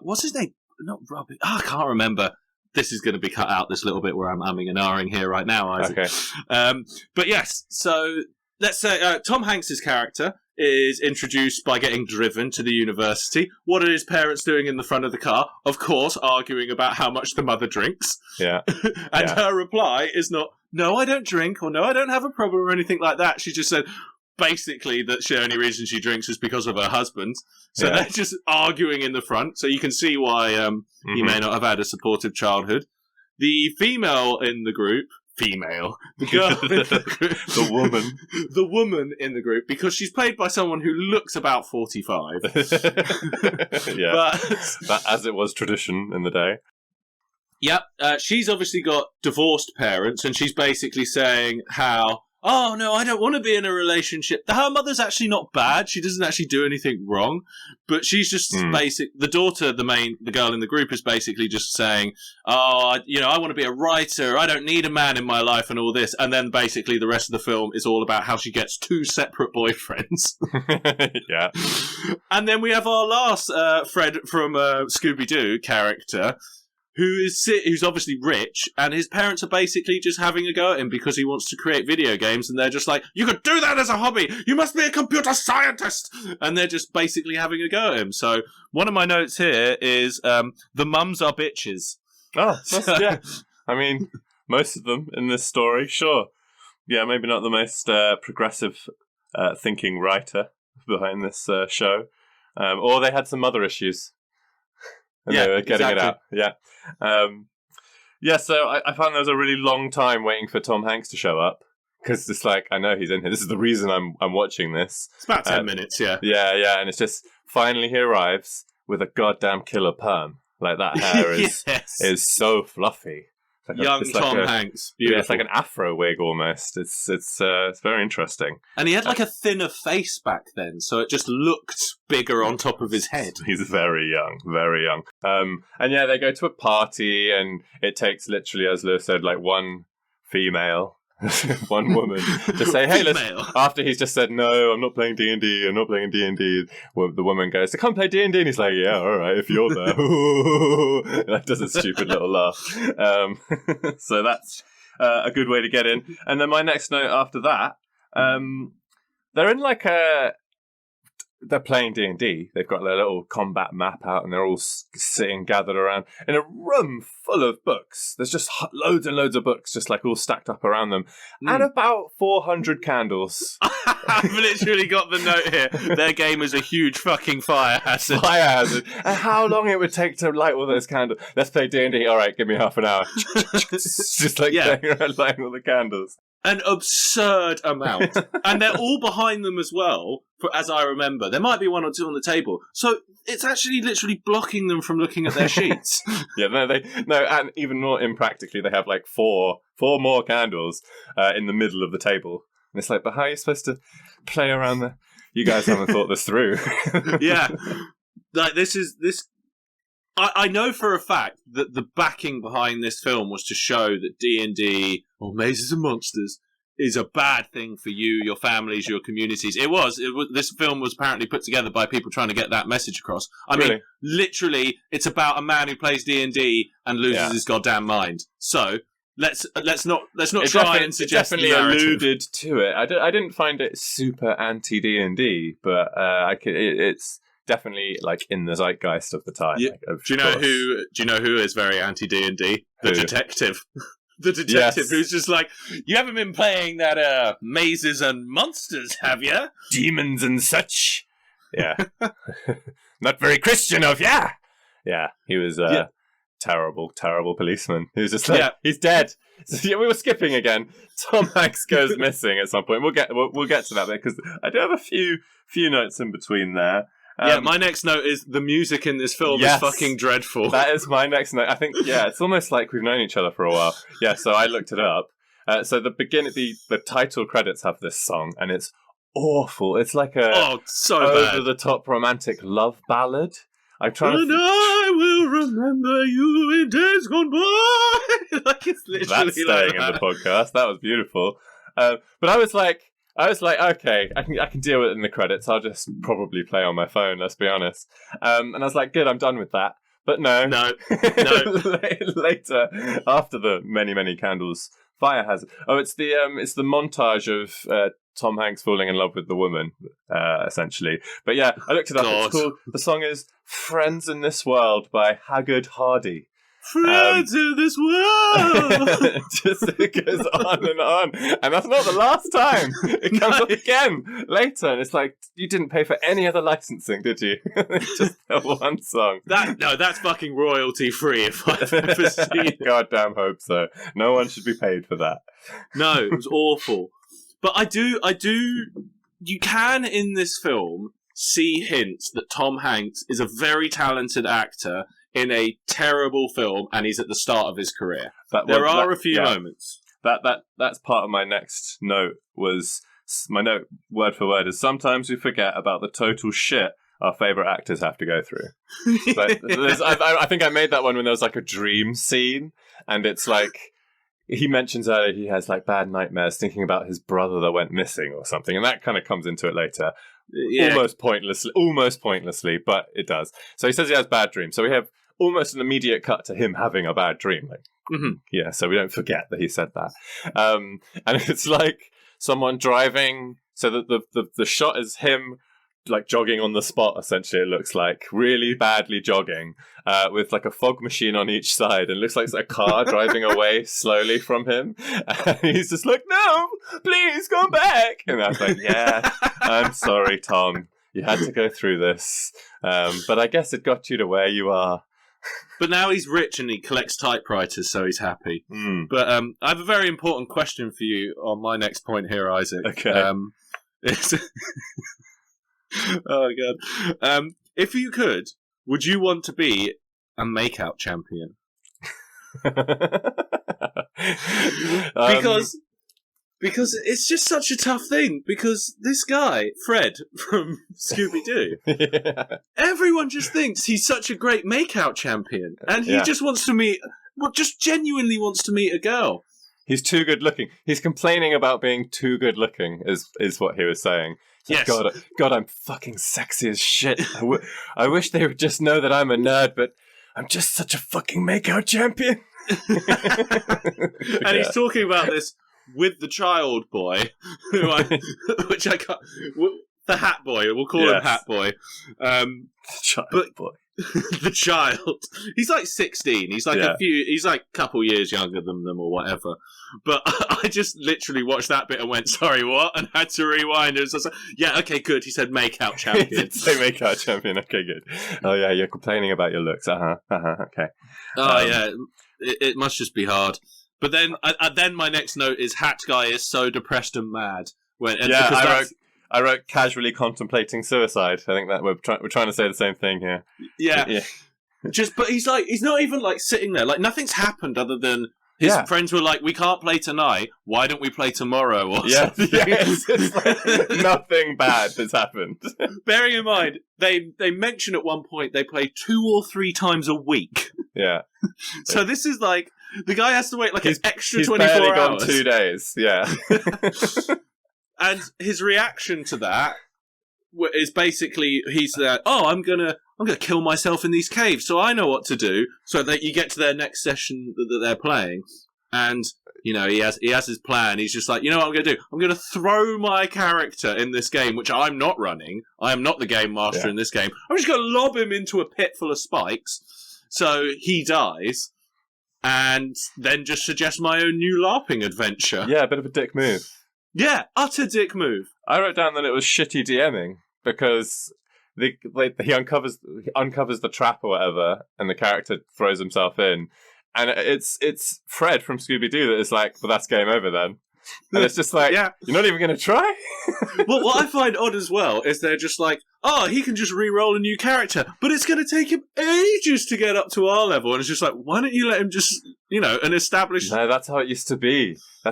what's his name? Not Robbie. I can't remember. This is going to be cut out, this little bit where I'm umming and ahhing here right now, Isaac. Okay. But yes, so let's say Tom Hanks's character is introduced by getting driven to the university. What are his parents doing in the front of the car? Of course, arguing about how much the mother drinks. Yeah. And her reply is not, no, I don't drink, or no, I don't have a problem, or anything like that. She just said, basically, that the only reason she drinks is because of her husband. So they're just arguing in the front. So you can see why he may not have had a supportive childhood. The female in the group, the girl in the group, the woman in the group, because she's played by someone who looks about 45. Yeah, but as it was tradition in the day. Yep, she's obviously got divorced parents, and she's basically saying how, oh, no, I don't want to be in a relationship. Her mother's actually not bad. She doesn't actually do anything wrong. But she's just the daughter, the girl in the group, is basically just saying, oh, I want to be a writer. I don't need a man in my life and all this. And then basically the rest of the film is all about how she gets 2 separate boyfriends. Yeah. And then we have our last Fred from Scooby-Doo character, who's obviously rich, and his parents are basically just having a go at him because he wants to create video games, and they're just like, you could do that as a hobby! You must be a computer scientist! And they're just basically having a go at him. So one of my notes here is, the mums are bitches. Oh, yeah. I mean, most of them in this story, sure. Yeah, maybe not the most progressive thinking writer behind this show. Or they had some mother issues. And they were getting it out. Yeah. Yeah, so I found there was a really long time waiting for Tom Hanks to show up. Because it's like, I know he's in here. This is the reason I'm watching this. It's about 10 minutes, yeah. Yeah, and it's just, finally he arrives with a goddamn killer perm. Like, that hair is so fluffy. Like Young Tom Hanks. Beautiful. Yeah, it's like an afro wig almost. It's very interesting. And he had like a thinner face back then, so it just looked bigger on top of his head. He's very young, very young. And yeah, they go to a party, and it takes literally, as Lewis said, like one female, one woman to say, hey, after he's just said, no, I'm not playing D&D, I'm not playing D&D, well, the woman goes, so come play D&D, and he's like, yeah, all right, if you're there. That does a stupid little laugh. So that's a good way to get in. And then my next note after that, they're in like they're playing D&D. They've got their little combat map out, and they're all sitting gathered around in a room full of books. There's just loads and loads of books, just like all stacked up around them, and about 400 candles. I've literally got the note here. Their game is a huge fucking fire hazard. Fire hazard. And how long it would take to light all those candles? Let's play D&D. All right, give me half an hour. Just like going around lighting all the candles. An absurd amount. And they're all behind them as well, as I remember. There might be one or two on the table. So it's actually literally blocking them from looking at their sheets. And even more impractically, they have like four more candles in the middle of the table. And it's like, but how are you supposed to play around the... You guys haven't thought this through. Yeah. Like, this... I know for a fact that the backing behind this film was to show that D&D, or Mazes and Monsters, is a bad thing for you, your families, your communities. It was. This film was apparently put together by people trying to get that message across. I mean, literally, it's about a man who plays D&D and loses his goddamn mind. So let's not try and suggest definitely alluded to it. I didn't find it super anti D&D, but it's definitely like in the zeitgeist of the time. Yeah. Do you know who is very anti D&D? The detective. The detective who's just like, you haven't been playing that Mazes and Monsters, have you? Demons and such. Yeah. Not very Christian of ya. Yeah, he was terrible policeman. He was just like, he's dead. So, we were skipping again. Tom Hanks goes missing at some point. We'll get to that bit, because I do have a few notes in between there. My next note is the music in this film is fucking dreadful. That is my next note. I think, it's almost like we've known each other for a while. Yeah, so I looked it up. So the title credits have this song, and it's awful. It's like over-the-top romantic love ballad. I'm trying I will remember you in days gone by. Like, it's literally that's staying in the podcast. That was beautiful. But I was like, okay, I can deal with it in the credits. I'll just probably play on my phone, let's be honest. And I was like, good, I'm done with that. But no. Later, after the many, many candles, fire hazard. Oh, it's the montage of Tom Hanks falling in love with the woman, essentially. But yeah, I looked it up. It's called, the song is Friends in This World by Hagood Hardy. Friends in this world. Just it goes on, and that's not the last time. It comes up again later, and it's like, you didn't pay for any other licensing, did you? Just that one song. That's fucking royalty free. If I've ever seen it. Goddamn hope so. No one should be paid for that. No, it was awful. But I do. You can in this film see hints that Tom Hanks is a very talented actor in a terrible film, and he's at the start of his career. There are a few moments. That's part of my next note. My note, word for word, is sometimes we forget about the total shit our favourite actors have to go through. I think I made that one when there was like a dream scene, and it's like, he mentions earlier he has like bad nightmares thinking about his brother that went missing or something, and that kind of comes into it later. Yeah. Almost pointlessly, but it does. So he says he has bad dreams. So we have almost an immediate cut to him having a bad dream. Like, yeah, so we don't forget that he said that. And it's like someone driving. So the shot is him like jogging on the spot, essentially. It looks like really badly jogging, with like a fog machine on each side, and it looks like it's a car driving away slowly from him, and he's just like, no, please come back. And I was like, yeah, I'm sorry, Tom, you had to go through this, but I guess it got you to where you are. But now he's rich and he collects typewriters, so he's happy. Mm. But I have a very important question for you on my next point here, Isaac. Okay. Oh, God. If you could, would you want to be a makeout champion? Because it's just such a tough thing. Because this guy, Fred from Scooby-Doo, everyone just thinks he's such a great makeout champion. And he just wants to meet, just genuinely wants to meet a girl. He's too good looking. He's complaining about being too good looking, is what he was saying. Yes. God, I'm fucking sexy as shit. I wish they would just know that I'm a nerd, but I'm just such a fucking makeout champion. And he's talking about this with the child boy, which I can't. The Hat Boy, we'll call him Hat Boy. Child boy. The child. He's like 16. He's like he's like a couple years younger than them or whatever. But I just literally watched that bit and went, sorry, what? And had to rewind. And so I was like, okay, good. He said makeout champion. He did say makeout champion. Okay, good. Oh, yeah, you're complaining about your looks. Okay. Oh, yeah. It must just be hard. But then then my next note is Hat Guy is so depressed and mad. I wrote casually contemplating suicide. I think that we're trying to say the same thing here. Yeah. But he's not even like sitting there. Like nothing's happened other than his friends were like, we can't play tonight. Why don't we play tomorrow or something? It's like nothing bad has happened. Bearing in mind, they mention at one point they play 2 or 3 times a week. Yeah. So this is like, the guy has to wait like an extra 24 hours. He's barely hours. gone 2 days. Yeah. And his reaction to that is basically he's like, I'm gonna kill myself in these caves, so I know what to do. So that you get to their next session that they're playing, and he has his plan. He's just like, you know what I'm gonna do? I'm gonna throw my character in this game, which I'm not running. I am not the game master in this game. I'm just gonna lob him into a pit full of spikes, so he dies, and then just suggest my own new LARPing adventure. Yeah, a bit of a dick move. Yeah, utter dick move. I wrote down that it was shitty DMing because he uncovers the trap or whatever, and the character throws himself in, and it's Fred from Scooby-Doo that is like, well, that's game over then. And it's just like, you're not even going to try? Well, what I find odd as well is they're just like, he can just re-roll a new character, but it's going to take him ages to get up to our level. And it's just like, why don't you let him just, and establish... No, that's how it used to be. You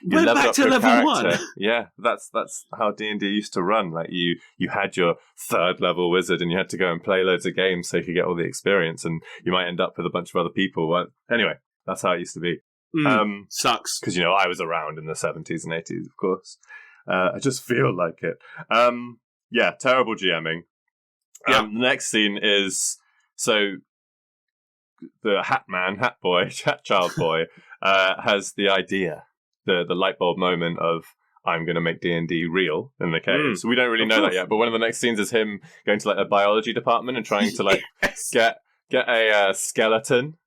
went back to level 1. Yeah, that's how D&D used to run. Like, you had your 3rd level wizard and you had to go and play loads of games so you could get all the experience, and you might end up with a bunch of other people. But anyway, that's how it used to be. Sucks. Because, I was around in the 70s and 80s, of course. I just feel like it. Terrible GMing. The next scene is, so the Hat Child Boy, has the idea, the light bulb moment of, I'm going to make D&D real in the cave. So we don't really know that yet. But one of the next scenes is him going to like a biology department and trying to like get a skeleton.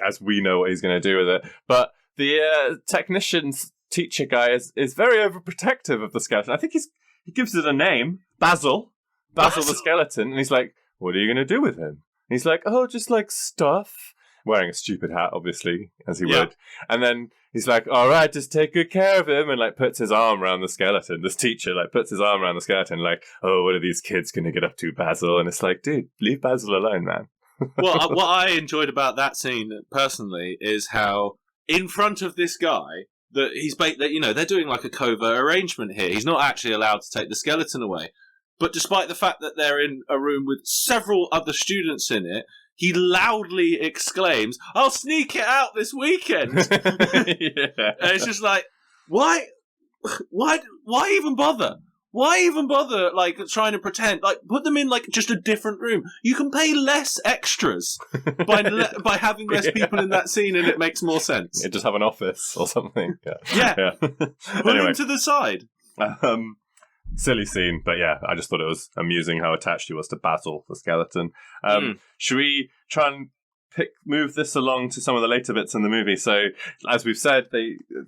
As we know what he's going to do with it. But the technician's teacher guy is very overprotective of the skeleton. I think he gives it a name, Basil the skeleton, and he's like, what are you going to do with him? And he's like, just like stuff. Wearing a stupid hat, obviously, as he would. And then he's like, all right, just take good care of him, and like puts his arm around the skeleton. This teacher like puts his arm around the skeleton, like, what are these kids going to get up to, Basil? And it's like, dude, leave Basil alone, man. Well, what I enjoyed about that scene personally is how in front of this guy that they're doing like a covert arrangement here. He's not actually allowed to take the skeleton away, but despite the fact that they're in a room with several other students in it, he loudly exclaims, "I'll sneak it out this weekend." And it's just like, why even bother? Why even bother, like, trying to pretend? Like, put them in, like, just a different room. You can pay less extras by having less people in that scene, and it makes more sense. You just have an office or something. Yeah. Put them to the side. Silly scene, but I just thought it was amusing how attached he was to Basil, the skeleton. Should we try and move this along to some of the later bits in the movie. So, as we've said,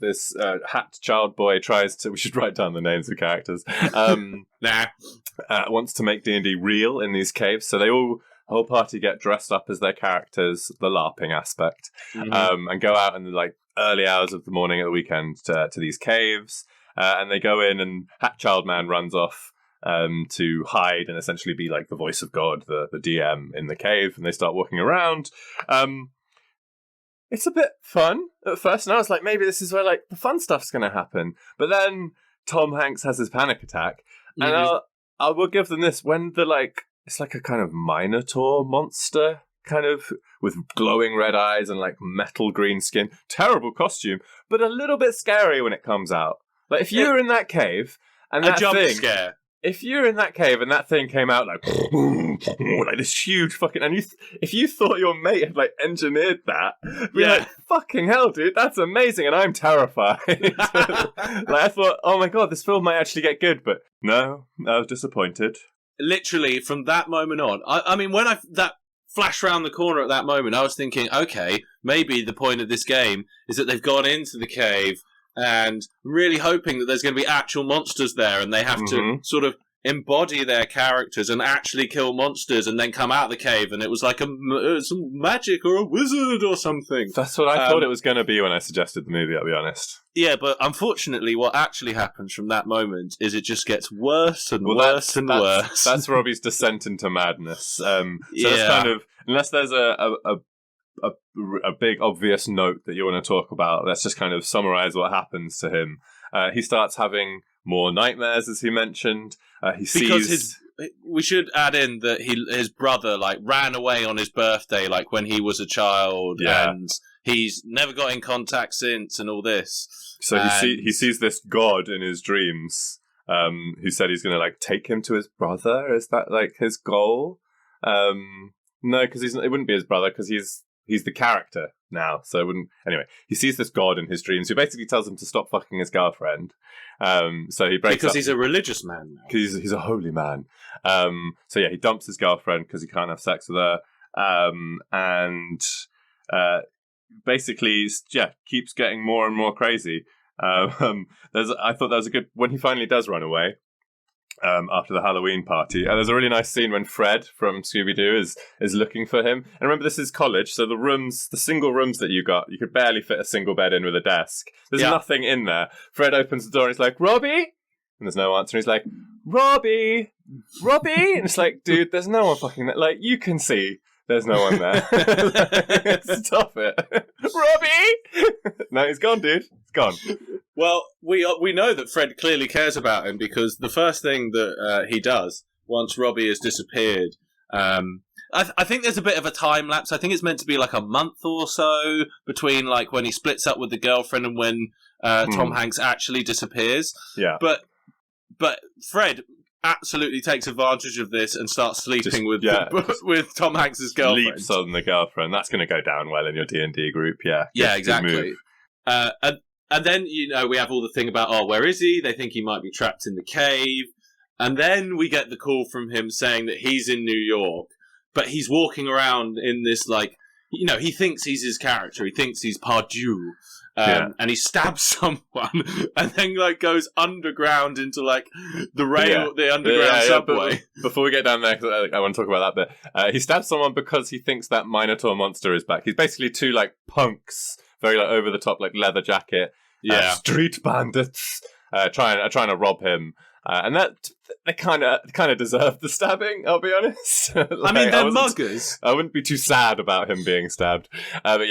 this hacked child boy tries to. We should write down the names of characters. Wants to make D&D real in these caves. So the whole party get dressed up as their characters, the LARPing aspect, and go out in the early hours of the morning at the weekend to these caves. And they go in, and Hack Child Man runs off to hide and essentially be like the voice of God, the DM in the cave, and they start walking around. It's a bit fun at first, and I was like, maybe this is where the fun stuff's going to happen. But then Tom Hanks has his panic attack, and I will give them this: when it's like a kind of Minotaur monster, kind of with glowing red eyes and metal green skin, terrible costume, but a little bit scary when it comes out. If you were in that cave and that jump thing, scare. If you were in that cave and that thing came out like this huge fucking, and if you thought your mate had engineered that, be like, fucking hell, dude, that's amazing, and I'm terrified. I thought, oh my god, this film might actually get good, but no, I was disappointed. Literally from that moment on, I mean, when that flashed around the corner at that moment, I was thinking, okay, maybe the point of this game is that they've gone into the cave. And really hoping that there's going to be actual monsters there, and they have to sort of embody their characters and actually kill monsters, and then come out of the cave, and it was like some magic or a wizard or something. That's what I thought it was going to be when I suggested the movie, I'll be honest. Yeah, but unfortunately, what actually happens from that moment is it just gets worse and worse. That's Robbie's descent into madness. It's kind of, unless there's a big obvious note that you want to talk about, let's just kind of summarize what happens to him. He starts having more nightmares, as he mentioned. We should add in that his brother ran away on his birthday when he was a child, and he's never got in contact since, and all this. So he sees this god in his dreams, who said he's going to take him to his brother. Is that his goal? No, because it wouldn't be his brother, because he's the character now, so it wouldn't. Anyway, he sees this god in his dreams who basically tells him to stop fucking his girlfriend. So he breaks because up. He's a religious man now. Because he's a holy man. So he dumps his girlfriend because he can't have sex with her, and basically, keeps getting more and more crazy. I thought that was a good when he finally does run away. After the Halloween party. And there's a really nice scene when Fred from Scooby-Doo is looking for him. And remember, this is college, so the single rooms that you could barely fit a single bed in with a desk. There's nothing in there. Fred opens the door and he's like, Robbie? And there's no answer. And he's like, Robbie? And it's like, dude, there's no one fucking there. You can see there's no one there. Stop it. Robbie? No, he's gone, dude. He's gone. Well, we know that Fred clearly cares about him, because the first thing that he does once Robbie has disappeared, I think there's a bit of a time lapse. I think it's meant to be a month or so between when he splits up with the girlfriend and when Tom Hanks actually disappears. Yeah. But Fred absolutely takes advantage of this and starts sleeping with Tom Hanks's girlfriend. Sleeps on the girlfriend. That's going to go down well in your D&D group. Yeah. Yeah, exactly. And then, we have all the thing about, where is he? They think he might be trapped in the cave. And then we get the call from him saying that he's in New York, but he's walking around in this, he thinks he's his character. He thinks he's Pardieu. And he stabs someone and then, goes underground into, the underground subway. But before we get down there, because I want to talk about that bit, he stabs someone because he thinks that Minotaur monster is back. He's basically two, punks, very, over the top, leather jacket, street bandits, trying to rob him. And that they kind of deserve the stabbing. I'll be honest. They're muggers. I wouldn't be too sad about him being stabbed. But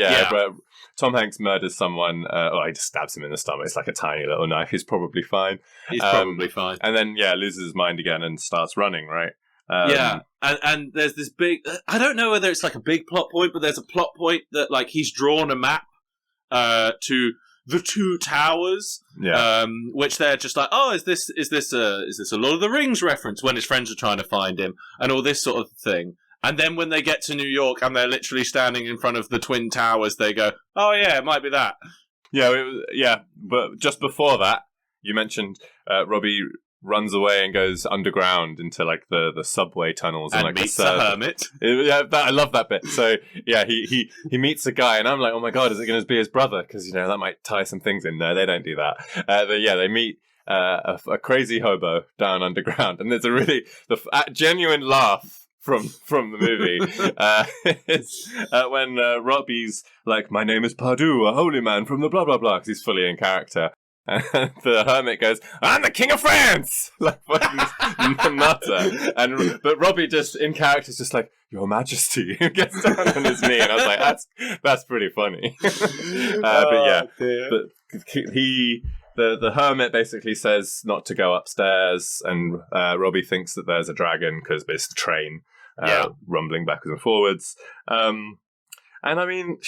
Tom Hanks murders someone. He just stabs him in the stomach. It's like a tiny little knife. He's probably fine. And then loses his mind again and starts running. Right. And there's this big. I don't know whether it's a big plot point, but there's a plot point that he's drawn a map to the two towers, which they're just is this a Lord of the Rings reference when his friends are trying to find him and all this sort of thing. And then when they get to New York and they're literally standing in front of the Twin Towers, they go, oh yeah, it might be that. But just before that, you mentioned Robbie runs away and goes underground into like the subway tunnels and like meets a hermit. I love that bit. So yeah, he meets a guy, and I'm like, oh my god, is it going to be his brother? Because that might tie some things in. No, they don't do that. But yeah, they meet a crazy hobo down underground, and there's a really genuine laugh from the movie. It's when Robbie's like, my name is Pardue, a holy man from the blah blah blah, because he's fully in character. And the hermit goes, I'm the king of France! Like, fucking nutter. But Robbie just, in character, is just like, Your Majesty, gets down on his knee. And I was like, that's pretty funny. But yeah, the hermit basically says not to go upstairs, and Robbie thinks that there's a dragon, because it's the train rumbling backwards and forwards. And I mean,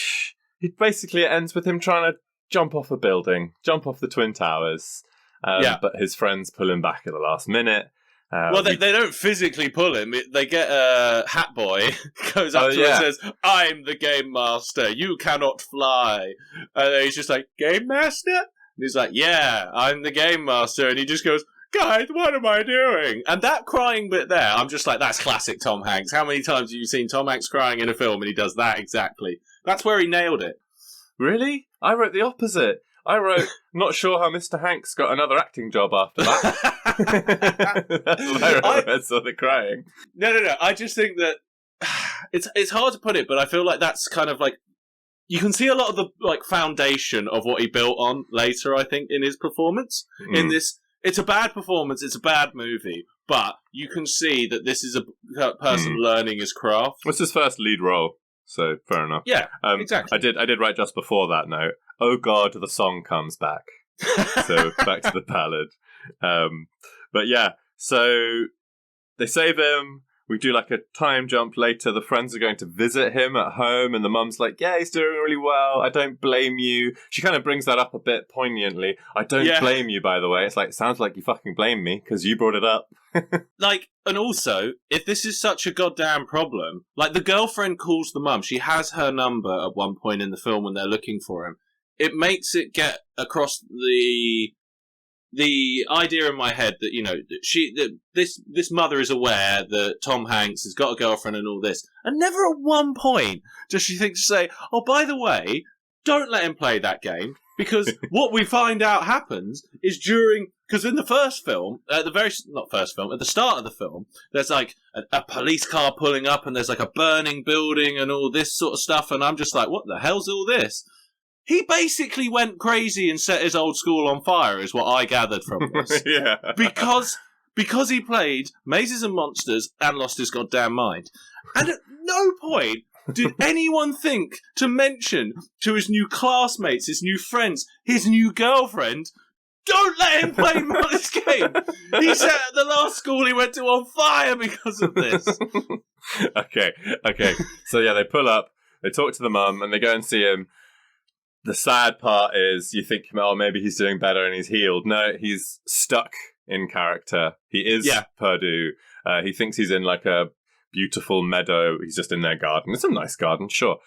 it basically ends with him trying to jump off a building, jump off the Twin Towers, but his friends pull him back at the last minute. They don't physically pull him. They get a hat boy, goes up to him and says, I'm the game master, you cannot fly. And he's just like, Game master? And he's like, yeah, I'm the game master. And he just goes, guys, what am I doing? And that crying bit there, I'm just like, that's classic Tom Hanks. How many times have you seen Tom Hanks crying in a film and he does that exactly? That's where he nailed it. Really? I wrote the opposite. I wrote, not sure how Mr. Hanks got another acting job after that. That's what I wrote. I saw the crying. No. I just think that it's hard to put it, but I feel like that's kind of like, you can see a lot of the like foundation of what he built on later, I think, in his performance. In this, it's a bad performance, it's a bad movie, but you can see that this is a person learning his craft. What's his first lead role? So fair enough. Yeah, exactly. I did write just before that note. Oh God, the song comes back. So back to the ballad. But yeah, so they save him. We do like a time jump later. The friends are going to visit him at home, and the mum's like, yeah, he's doing really well. I don't blame you. She kind of brings that up a bit poignantly. I don't blame you, by the way. It's like, sounds like you fucking blame me because you brought it up. And also, if this is such a goddamn problem, like the girlfriend calls the mum. She has her number at one point in the film when they're looking for him. It makes it get across the idea in my head that this mother is aware that Tom Hanks has got a girlfriend and all this, and never at one point does she think to say, "Oh, by the way, don't let him play that game," because what we find out happens is because in the first film, at the start of the film, there's like a police car pulling up, and there's like a burning building and all this sort of stuff, and I'm just like, what the hell's all this? He basically went crazy and set his old school on fire, is what I gathered from this. Yeah. Because he played Mazes and Monsters and lost his goddamn mind. And at no point did anyone think to mention to his new classmates, his new friends, his new girlfriend, don't let him play this game. He set the last school he went to on fire because of this. Okay. So yeah, they pull up, they talk to the mum, and they go and see him. The sad part is you think, oh, maybe he's doing better and he's healed. No, he's stuck in character. He is Purdue. He thinks he's in like a beautiful meadow. He's just in their garden. It's a nice garden, sure.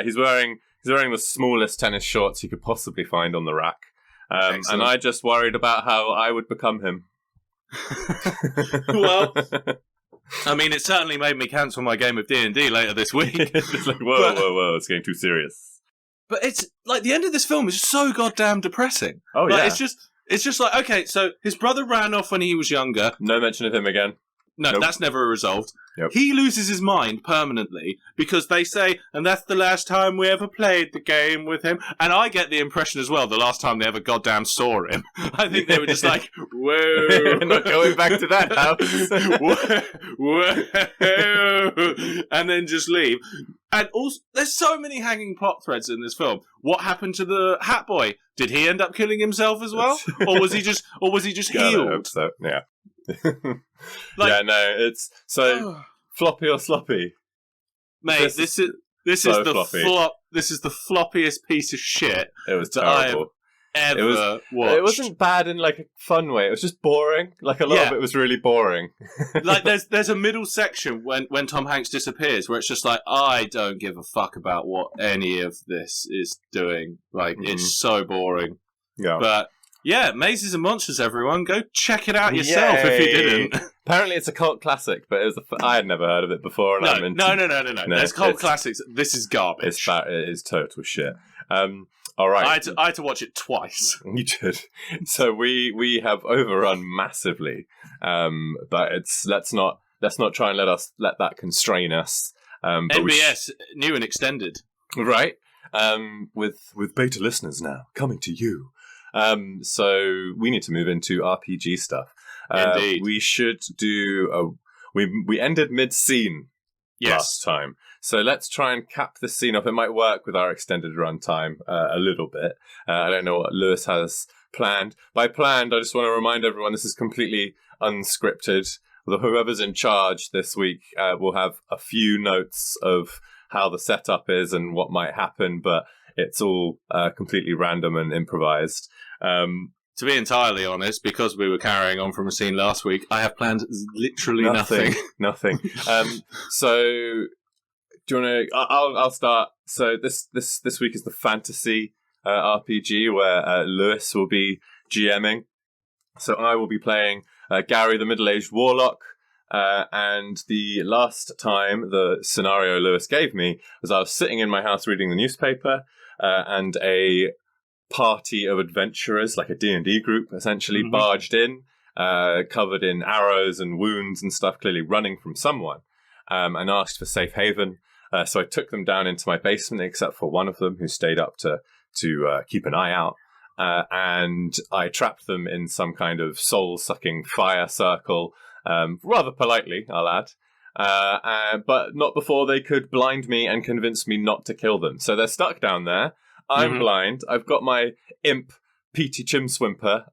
He's wearing the smallest tennis shorts he could possibly find on the rack. And I just worried about how I would become him. Well, I mean, it certainly made me cancel my game of D&D later this week. It's like, whoa, it's getting too serious. But it's like the end of this film is so goddamn depressing. Oh, yeah. It's just like, okay, so his brother ran off when he was younger. No mention of him again. No, nope. That's never resolved. Yep. He loses his mind permanently because they say, and that's the last time we ever played the game with him. And I get the impression as well, the last time they ever goddamn saw him. I think they were just like, whoa. Not going back to that house. Whoa. And then just leave. And also, there's so many hanging plot threads in this film. What happened to the Hat Boy? Did he end up killing himself as well? Or was he just healed? I hope so. Yeah. It's so floppy or sloppy, mate. This is the floppiest piece of shit it was that terrible. I have ever watched. It wasn't bad in like a fun way. It was just boring. Like a lot of it was really boring. Like there's a middle section when Tom Hanks disappears where it's just like, I don't give a fuck about what any of this is doing. Like it's so boring. Yeah, but Yeah, Mazes and Monsters, everyone. Go check it out yourself if you didn't. Apparently it's a cult classic, but I had never heard of it before. And No. There's cult classics. This is garbage. It is total shit. All right. I had to watch it twice. You did. So we have overrun massively, but let's not try and let that constrain us. NBS, new and extended. Right. With beta listeners now coming to you. So we need to move into RPG stuff. Indeed. We should do we ended mid-scene last time. So let's try and cap the scene up. It might work with our extended runtime a little bit. I don't know what Lewis has planned. By planned, I just want to remind everyone this is completely unscripted. Whoever's in charge this week will have a few notes of how the setup is and what might happen, but it's all completely random and improvised. To be entirely honest, because we were carrying on from a scene last week, I have planned literally nothing. Nothing. So, do you want to? I'll start. So this week is the fantasy RPG where Lewis will be GMing. So I will be playing Gary, the Middle-Aged Warlock. And the last time the scenario Lewis gave me was I was sitting in my house reading the newspaper, and a party of adventurers, like a D&D group, essentially barged in, covered in arrows and wounds and stuff, clearly running from someone, and asked for safe haven. So I took them down into my basement, except for one of them who stayed up to keep an eye out. And I trapped them in some kind of soul-sucking fire circle, rather politely, I'll add, but not before they could blind me and convince me not to kill them. So they're stuck down there. I'm blind. I've got my imp, Petey Chimswimper,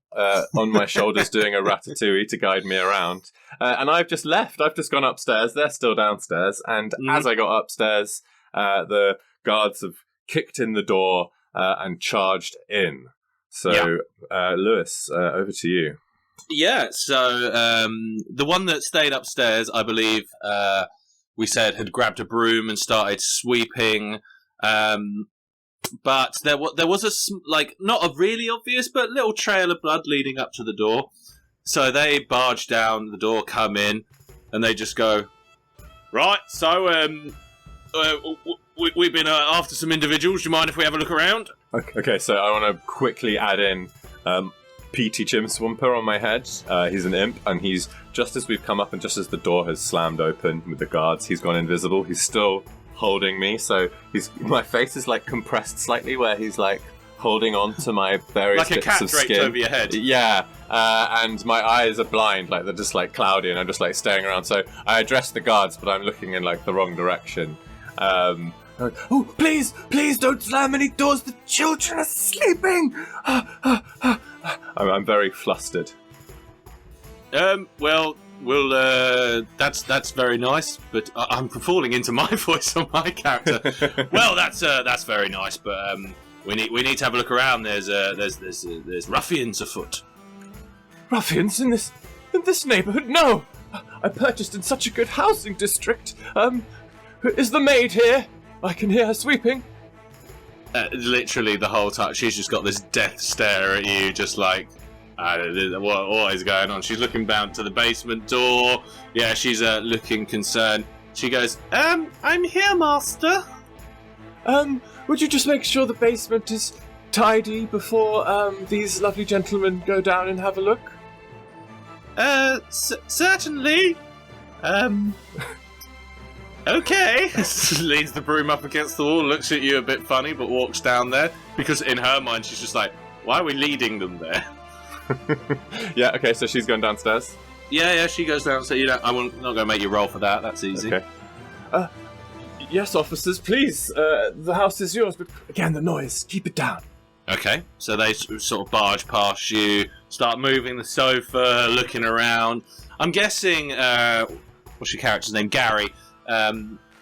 on my shoulders doing a ratatouille to guide me around. And I've just left. I've just gone upstairs. They're still downstairs. And as I got upstairs, the guards have kicked in the door and charged in. So, Lewis, over to you. Yeah, so the one that stayed upstairs, I believe, we said had grabbed a broom and started sweeping. But there was not a really obvious, but little trail of blood leading up to the door. So they barge down the door, come in, and they just go, right, so we've been after some individuals. Do you mind if we have a look around? Okay, so I want to quickly add in Petey Chimswimper on my head. He's an imp, and he's, just as we've come up and just as the door has slammed open with the guards, he's gone invisible. He's still holding me, so my face is like compressed slightly, where he's like holding on to my various like bits of skin. Like a cat draped over your head. Yeah, and my eyes are blind, like they're just like cloudy, and I'm just like staring around. So I address the guards, but I'm looking in like the wrong direction. Oh, please don't slam any doors. The children are sleeping. I'm very flustered. Well, that's very nice, but I'm falling into my voice on my character. Well, that's very nice, but we need to have a look around. There's ruffians afoot. Ruffians in this neighborhood? No, I purchased in such a good housing district. Is the maid here? I can hear her sweeping. Literally the whole time, she's just got this death stare at you, just like, what is going on? She's looking down to the basement door. Yeah, she's looking concerned. She goes, I'm here, master. Would you just make sure the basement is tidy before these lovely gentlemen go down and have a look? Certainly. Okay. Leans the broom up against the wall, looks at you a bit funny, but walks down there, because in her mind she's just like, why are we leading them there? Yeah, okay, so she's gone downstairs? Yeah, she goes downstairs. I'm not going to make you roll for that, that's easy. Okay. Yes, officers, please. The house is yours, but again, the noise, keep it down. Okay, so they sort of barge past you, start moving the sofa, looking around. I'm guessing, what's your character's name? Gary.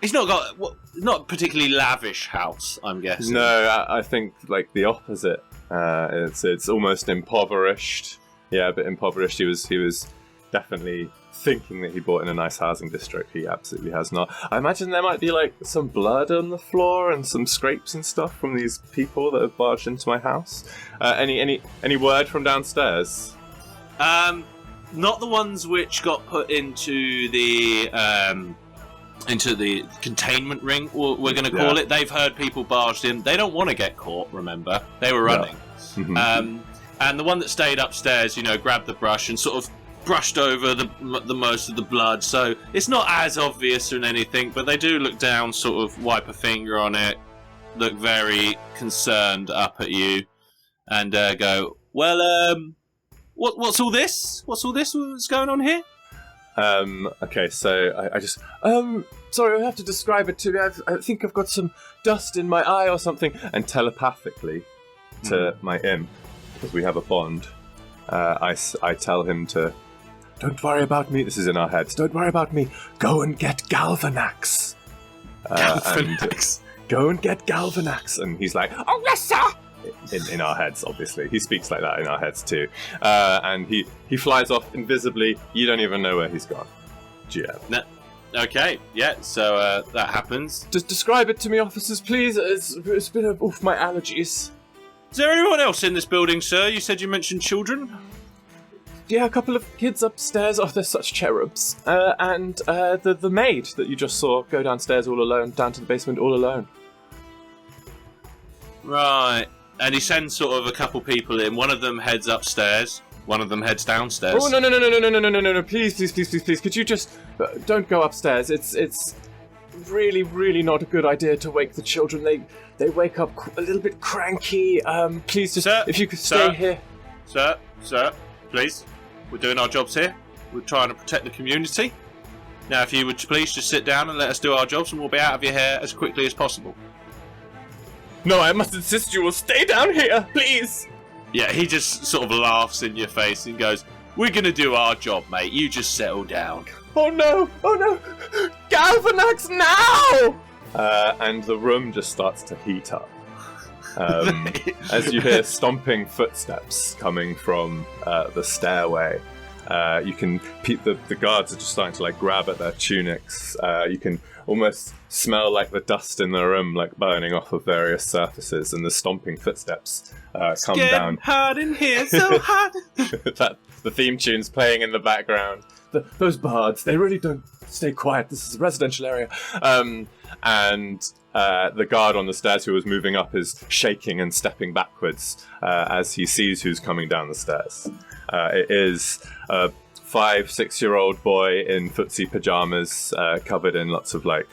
He's not a particularly lavish house, I'm guessing. No, I think like the opposite. It's almost impoverished. Yeah, a bit impoverished. He was definitely thinking that he bought in a nice housing district. He absolutely has not. I imagine there might be like some blood on the floor and some scrapes and stuff from these people that have barged into my house. Any word from downstairs? Not the ones which got put into the containment ring, we're going to call it. They've heard people barged in. They don't want to get caught, remember. They were running. No. And the one that stayed upstairs, grabbed the brush and sort of brushed over the most of the blood. So it's not as obvious or anything, but they do look down, sort of wipe a finger on it, look very concerned up at you, and go, well, what's all this? What's going on here? Okay, so I just... sorry, I'll have to describe it to you. I think I've got some dust in my eye or something. And telepathically to my imp, because we have a bond, I tell him to... Don't worry about me. This is in our heads. Don't worry about me. Go and get Galvanax. Go and get Galvanax. And he's like, oh, yes, sir! In our heads, obviously. He speaks like that in our heads, too. And he flies off invisibly. You don't even know where he's gone. GM. No. Okay, yeah, so that happens. Just describe it to me, officers, please. It's been my allergies. Is there anyone else in this building, sir? You said you mentioned children? Yeah, a couple of kids upstairs. Oh, they're such cherubs. And the maid that you just saw go downstairs all alone, down to the basement all alone. Right. And he sends sort of a couple people in. One of them heads upstairs. One of them heads downstairs. Oh, no. Please. Could you just... don't go upstairs. It's really, really not a good idea to wake the children. They wake up a little bit cranky. Please just... Sir, if you could stay here. Sir, please. We're doing our jobs here. We're trying to protect the community. Now, if you would please just sit down and let us do our jobs, and we'll be out of your hair as quickly as possible. No, I must insist you will stay down here, please. Yeah, he just sort of laughs in your face and goes, we're going to do our job, mate. You just settle down. Oh no! Galvanax now! And the room just starts to heat up. As you hear stomping footsteps coming from the stairway. You can the guards are just starting to like grab at their tunics. You can almost smell like the dust in the room like burning off of various surfaces, and the stomping footsteps come down. Hot in here, so hot. The theme tune's playing in the background. Those bards, they really don't stay quiet. This is a residential area. And the guard on the stairs who was moving up is shaking and stepping backwards as he sees who's coming down the stairs. It is a 5-6-year-old boy in footsie pajamas, covered in lots of like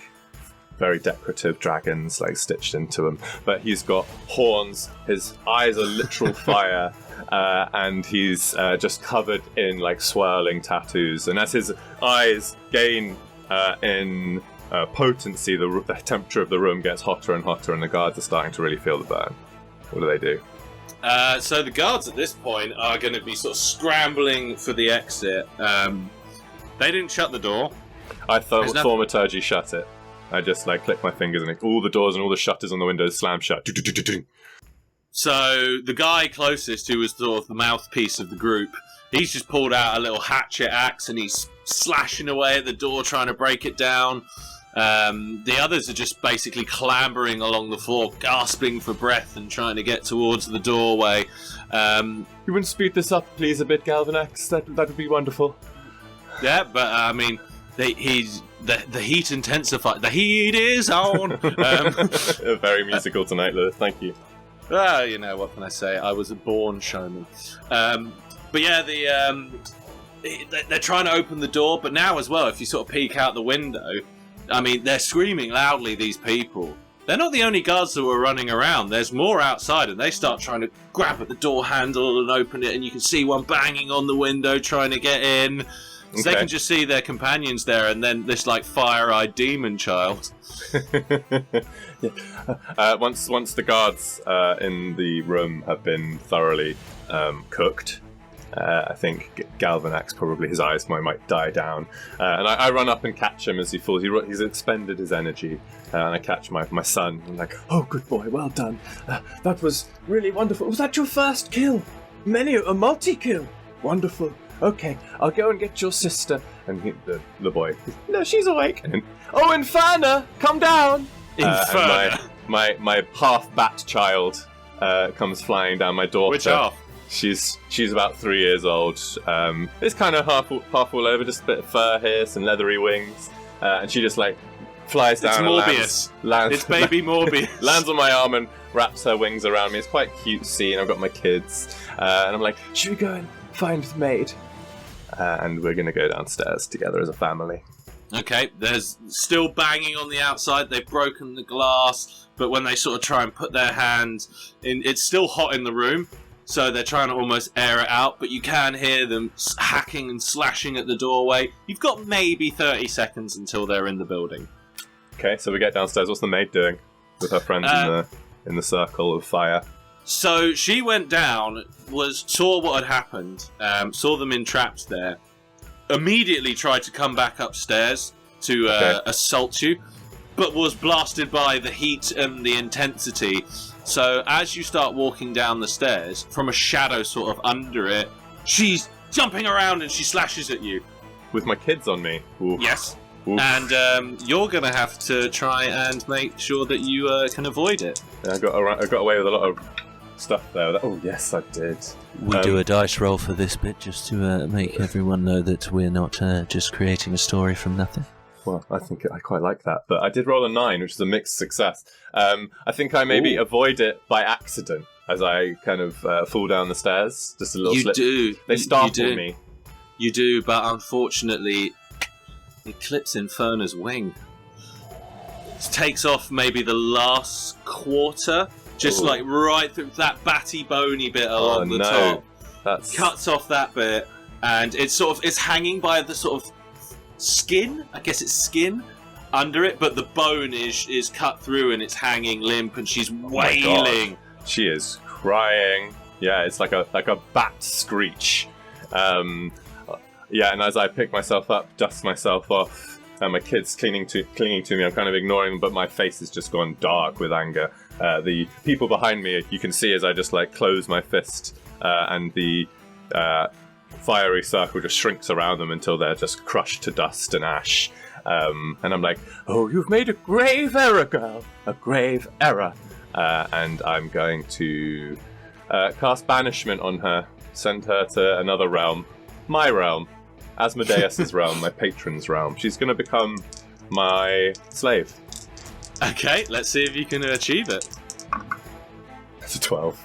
very decorative dragons like stitched into him. But he's got horns, his eyes are literal fire, and he's just covered in like swirling tattoos. And as his eyes gain in potency, the temperature of the room gets hotter and hotter, and the guards are starting to really feel the burn. What do they do? So the guards at this point are going to be sort of scrambling for the exit. They didn't shut the door. I thaumaturgy shut it. I just like click my fingers and all the doors and all the shutters on the windows slam shut. So the guy closest, who was sort of the mouthpiece of the group, he's just pulled out a little hatchet axe and he's slashing away at the door trying to break it down. The others are just basically clambering along the floor, gasping for breath and trying to get towards the doorway. You wouldn't speed this up, please, a bit, Galvanax? That would be wonderful. Yeah, but I mean, the heat intensified. The heat is on. Very musical tonight, Lewis. Thank you. You know, what can I say? I was a born showman. But yeah, they're trying to open the door, but now as well, if you sort of peek out the window, I mean, they're screaming loudly, these people. They're not the only guards that were running around. There's more outside, and they start trying to grab at the door handle and open it, and you can see one banging on the window trying to get in. So okay. They can just see their companions there, and then this, like, fire-eyed demon child. Yeah. Once the guards in the room have been thoroughly cooked, I think Galvanax, probably his eyes might die down. And I run up and catch him as he falls. He's expended his energy. And I catch my son. I'm like, oh, good boy, well done. That was really wonderful. Was that your first kill? A multi-kill. Wonderful. Okay, I'll go and get your sister. And the boy, no, she's awake. And, oh, Inferna, come down. Inferna. My half-bat child comes flying down my door. Which half? She's about 3 years old. It's kind of half all over, just a bit of fur here, some leathery wings. And she just like flies down. It's Morbius. It's baby Morbius. Lands on my arm and wraps her wings around me. It's quite a cute scene. I've got my kids. And I'm like, should we go and find the maid? And we're going to go downstairs together as a family. Okay, there's still banging on the outside. They've broken the glass. But when they sort of try and put their hands in, it's still hot in the room. So they're trying to almost air it out, but you can hear them hacking and slashing at the doorway. You've got maybe 30 seconds until they're in the building. Okay, so we get downstairs. What's the maid doing with her friends in the circle of fire? So she went down, saw what had happened, saw them entrapped there, immediately tried to come back upstairs to assault you, but was blasted by the heat and the intensity. So as you start walking down the stairs, from a shadow sort of under it, she's jumping around and she slashes at you. With my kids on me? Oof. Yes. Oof. And you're going to have to try and make sure that you can avoid it. Yeah, I got away with a lot of stuff there. Oh, yes, I did. We do a dice roll for this bit just to make everyone know that we're not just creating a story from nothing. Well, I think I quite like that. But I did roll a 9, which is a mixed success. I think I maybe avoid it by accident as I kind of fall down the stairs. Just a little slip. You do. They startle me. You do, but unfortunately, it clips Inferna's wing. It takes off maybe the last quarter, just like right through that batty, bony bit along the top. Cuts off that bit, and it's hanging by the sort of skin. I guess it's skin under it, but the bone is cut through and it's hanging limp, and she's wailing. She is crying. Yeah, it's like a bat screech. And as I pick myself up, dust myself off, and my kids clinging to me, I'm kind of ignoring them, but my face has just gone dark with anger. The people behind me, you can see as I just like close my fist, and the fiery circle just shrinks around them until they're just crushed to dust and ash. And I'm like, oh, you've made a grave error, girl. A grave error. And I'm going to cast banishment on her, send her to another realm. My realm. Asmodeus' realm, my patron's realm. She's going to become my slave. Okay, let's see if you can achieve it. That's a 12.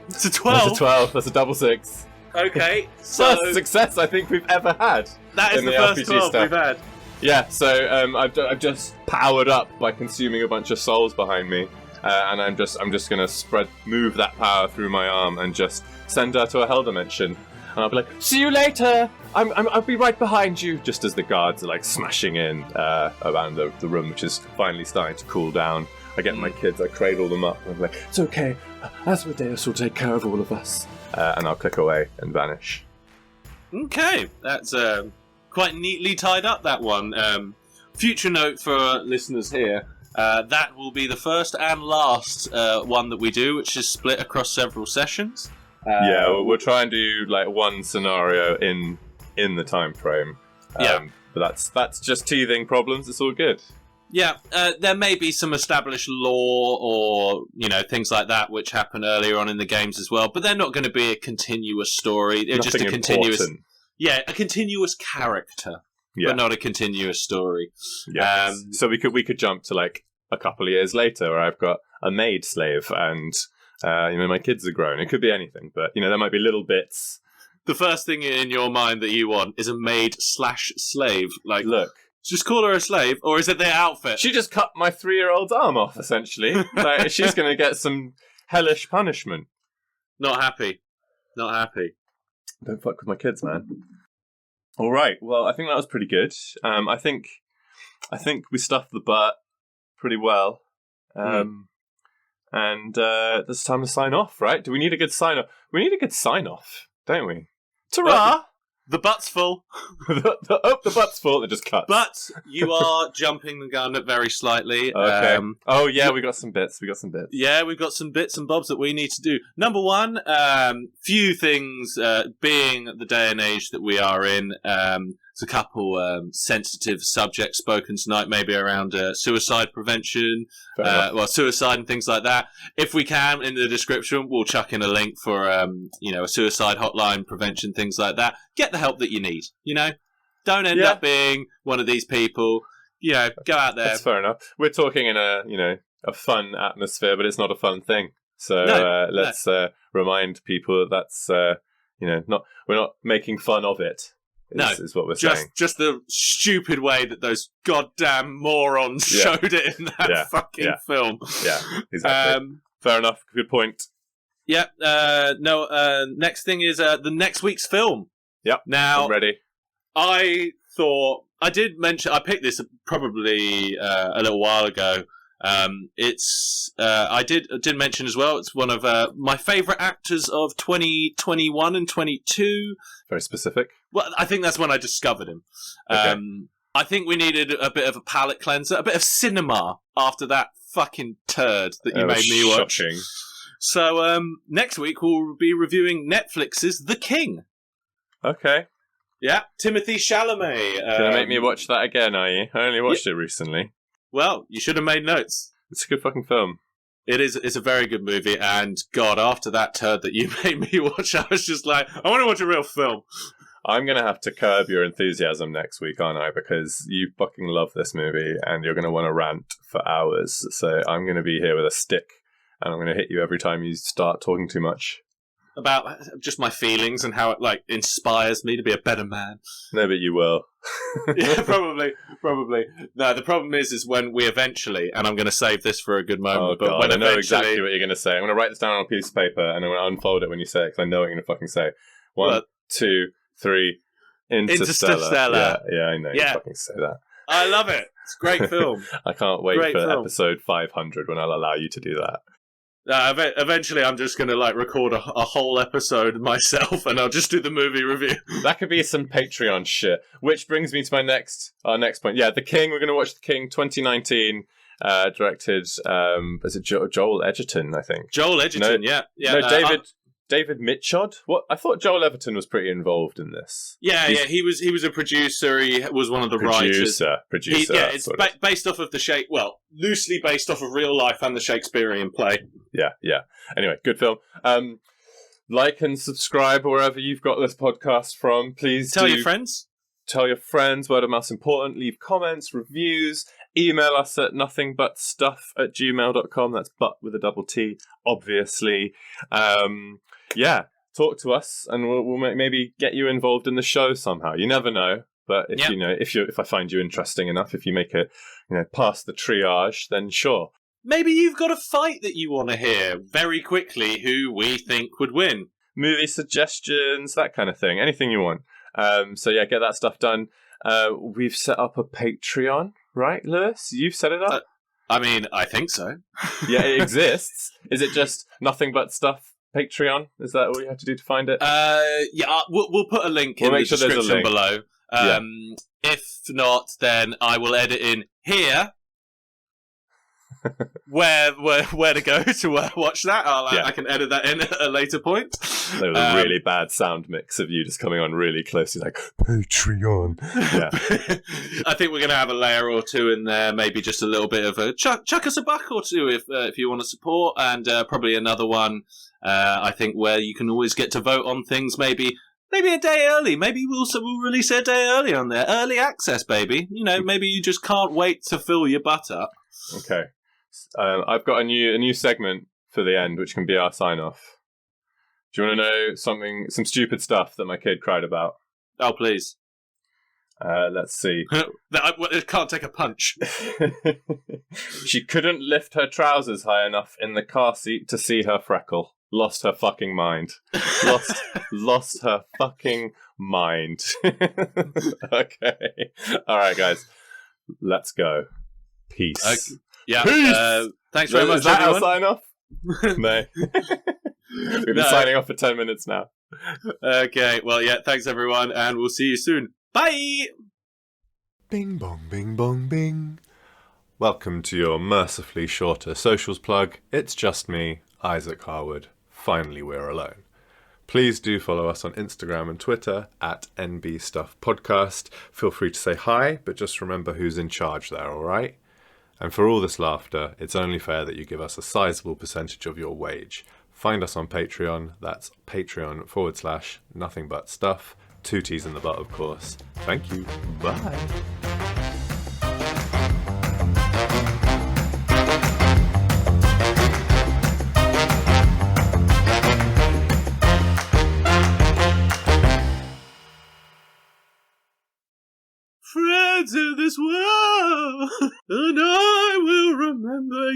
It's a 12? That's a 12. That's a double 6. Okay, so... First success I think we've ever had. That is the first RPG 12 stuff. we've had. Yeah, so I've just powered up by consuming a bunch of souls behind me, and I'm just going to move that power through my arm and just send her to a hell dimension. And I'll be like, see you later! I'll be right behind you! Just as the guards are like smashing in around the room, which is finally starting to cool down. I get my kids, I cradle them up, and I'm like, it's okay, Asmodeus will take care of all of us. And I'll click away and vanish. Okay, that's quite neatly tied up, that one. Future note for listeners here, that will be the first and last one that we do, which is split across several sessions. Yeah, we'll try and do like one scenario in the time frame. But that's just teething problems. It's all good. Yeah, there may be some established lore or things like that which happen earlier on in the games as well, but they're not going to be a continuous story. They're just a continuous, a continuous character, but not a continuous story. Yes. So we could jump to like a couple of years later, where I've got a maid slave and. My kids are grown. It could be anything, but there might be little bits. The first thing in your mind that you want is a maid/slave. Like, look, just call her a slave, or is it their outfit? She just cut my 3-year-old's arm off. Essentially, like, she's going to get some hellish punishment. Not happy. Don't fuck with my kids, man. All right. Well, I think that was pretty good. I think we stuffed the butt pretty well. And it's time to sign off, right? Do we need a good sign off? We need a good sign off, don't we? Ta-ra! The butt's full. The butt's full. It just cuts. But you are jumping the gun very slightly. Okay. We got some bits. Yeah, we've got some bits and bobs that we need to do. Number one, few things, being the day and age that we are in, there's a couple sensitive subjects spoken tonight, maybe around suicide prevention, suicide and things like that. If we can, in the description, we'll chuck in a link for a suicide hotline, prevention, things like that. Get the help that you need. Don't end up being one of these people. Go out there. That's fair enough. We're talking in a fun atmosphere, but it's not a fun thing. So let's remind people that's we're not making fun of it. Is what we're saying. Just the stupid way that those goddamn morons showed it in that fucking film. Yeah, exactly. Fair enough. Good point. Yeah. Next thing is the next week's film. Yep. Now, I'm ready. I did mention, I picked this probably a little while ago. I did mention as well, it's one of my favourite actors of 2021 and 22. Very specific. Well, I think that's when I discovered him. Okay. I think we needed a bit of a palate cleanser, a bit of cinema after that fucking turd that you made me watch. Shocking. So next week we'll be reviewing Netflix's The King. Okay. Yeah, Timothée Chalamet. Gonna make me watch that again, are you? I only watched it recently. Well, you should have made notes. It's a good fucking film. It's a very good movie, and God, after that turd that you made me watch, I was just like, I want to watch a real film. I'm going to have to curb your enthusiasm next week, aren't I? Because you fucking love this movie, and you're going to want to rant for hours. So I'm going to be here with a stick, and I'm going to hit you every time you start talking too much. About just my feelings and how it inspires me to be a better man. No, but you will. Yeah, probably. No, the problem is when we eventually, and I'm going to save this for a good moment. Oh, God, I know exactly what you're going to say. I'm going to write this down on a piece of paper and I'm going to unfold it when you say it because I know what you're going to fucking say. 1, 2, 3. Interstellar. Yeah, I know you fucking say that. I love it. It's a great film. I can't wait for episode 500 when I'll allow you to do that. Eventually, I'm just going to record a whole episode myself, and I'll just do the movie review. That could be some Patreon shit. Which brings me to our next point. Yeah, The King. We're going to watch The King 2019, directed. Is it Joel Edgerton? I think Joel Edgerton. Yeah. No, David Mitchell. What? I thought Joel Edgerton was pretty involved in this. Yeah, he was a producer. He was one of the writers. Producer. It's based off of loosely based off of real life and the Shakespearean play. Yeah. Anyway, good film. Like and subscribe wherever you've got this podcast from. Please tell your friends. Tell your friends. Word of mouth important. Leave comments, reviews. Email us at nothingbuttstuff@gmail.com. That's but with a double T, obviously. Talk to us, and we'll maybe get you involved in the show somehow. You never know, but if I find you interesting enough, if you make it, past the triage, then sure. Maybe you've got a fight that you want to hear very quickly. Who we think would win? Movie suggestions, that kind of thing. Anything you want. Get that stuff done. We've set up a Patreon, right, Lewis? You've set it up? I think so. Yeah, it exists. Is it just Nothing But Stuff Patreon? Is that all you have to do to find it? We'll put a link in the description below. If not, then I will edit in here where to go to watch that. I can edit that in at a later point. There was a really bad sound mix of you just coming on really closely, like Patreon. Yeah, I think we're going to have a layer or two in there, maybe just a little bit of a chuck us a buck or two if you want to support, and probably another one. I think where you can always get to vote on things, maybe a day early. Maybe we'll release it a day early on there. Early access, baby. Maybe you just can't wait to fill your butt up. Okay. I've got a new segment for the end, which can be our sign-off. Do you want to know some stupid stuff that my kid cried about? Oh, please. Let's see. It can't take a punch. She couldn't lift her trousers high enough in the car seat to see her freckle. Lost her fucking mind. Lost her fucking mind. Okay. All right, guys. Let's go. Peace. Okay. Yeah. Peace. Thanks very much, is that everyone. Our sign-off? No. We've been signing off for 10 minutes now. Okay. Well, yeah. Thanks, everyone, and we'll see you soon. Bye! Bing bong, bing bong, bing. Welcome to your mercifully shorter socials plug. It's just me, Isaac Harwood. Finally, we're alone. Please do follow us on Instagram and Twitter at NB Stuff Podcast. Feel free to say hi, but just remember who's in charge there, all right? And for all this laughter, it's only fair that you give us a sizable percentage of your wage. Find us on Patreon. That's patreon.com/nothing-but-stuff. 2 T's in the butt, of course. Thank you. Bye. Friends in this world, and I will remember you.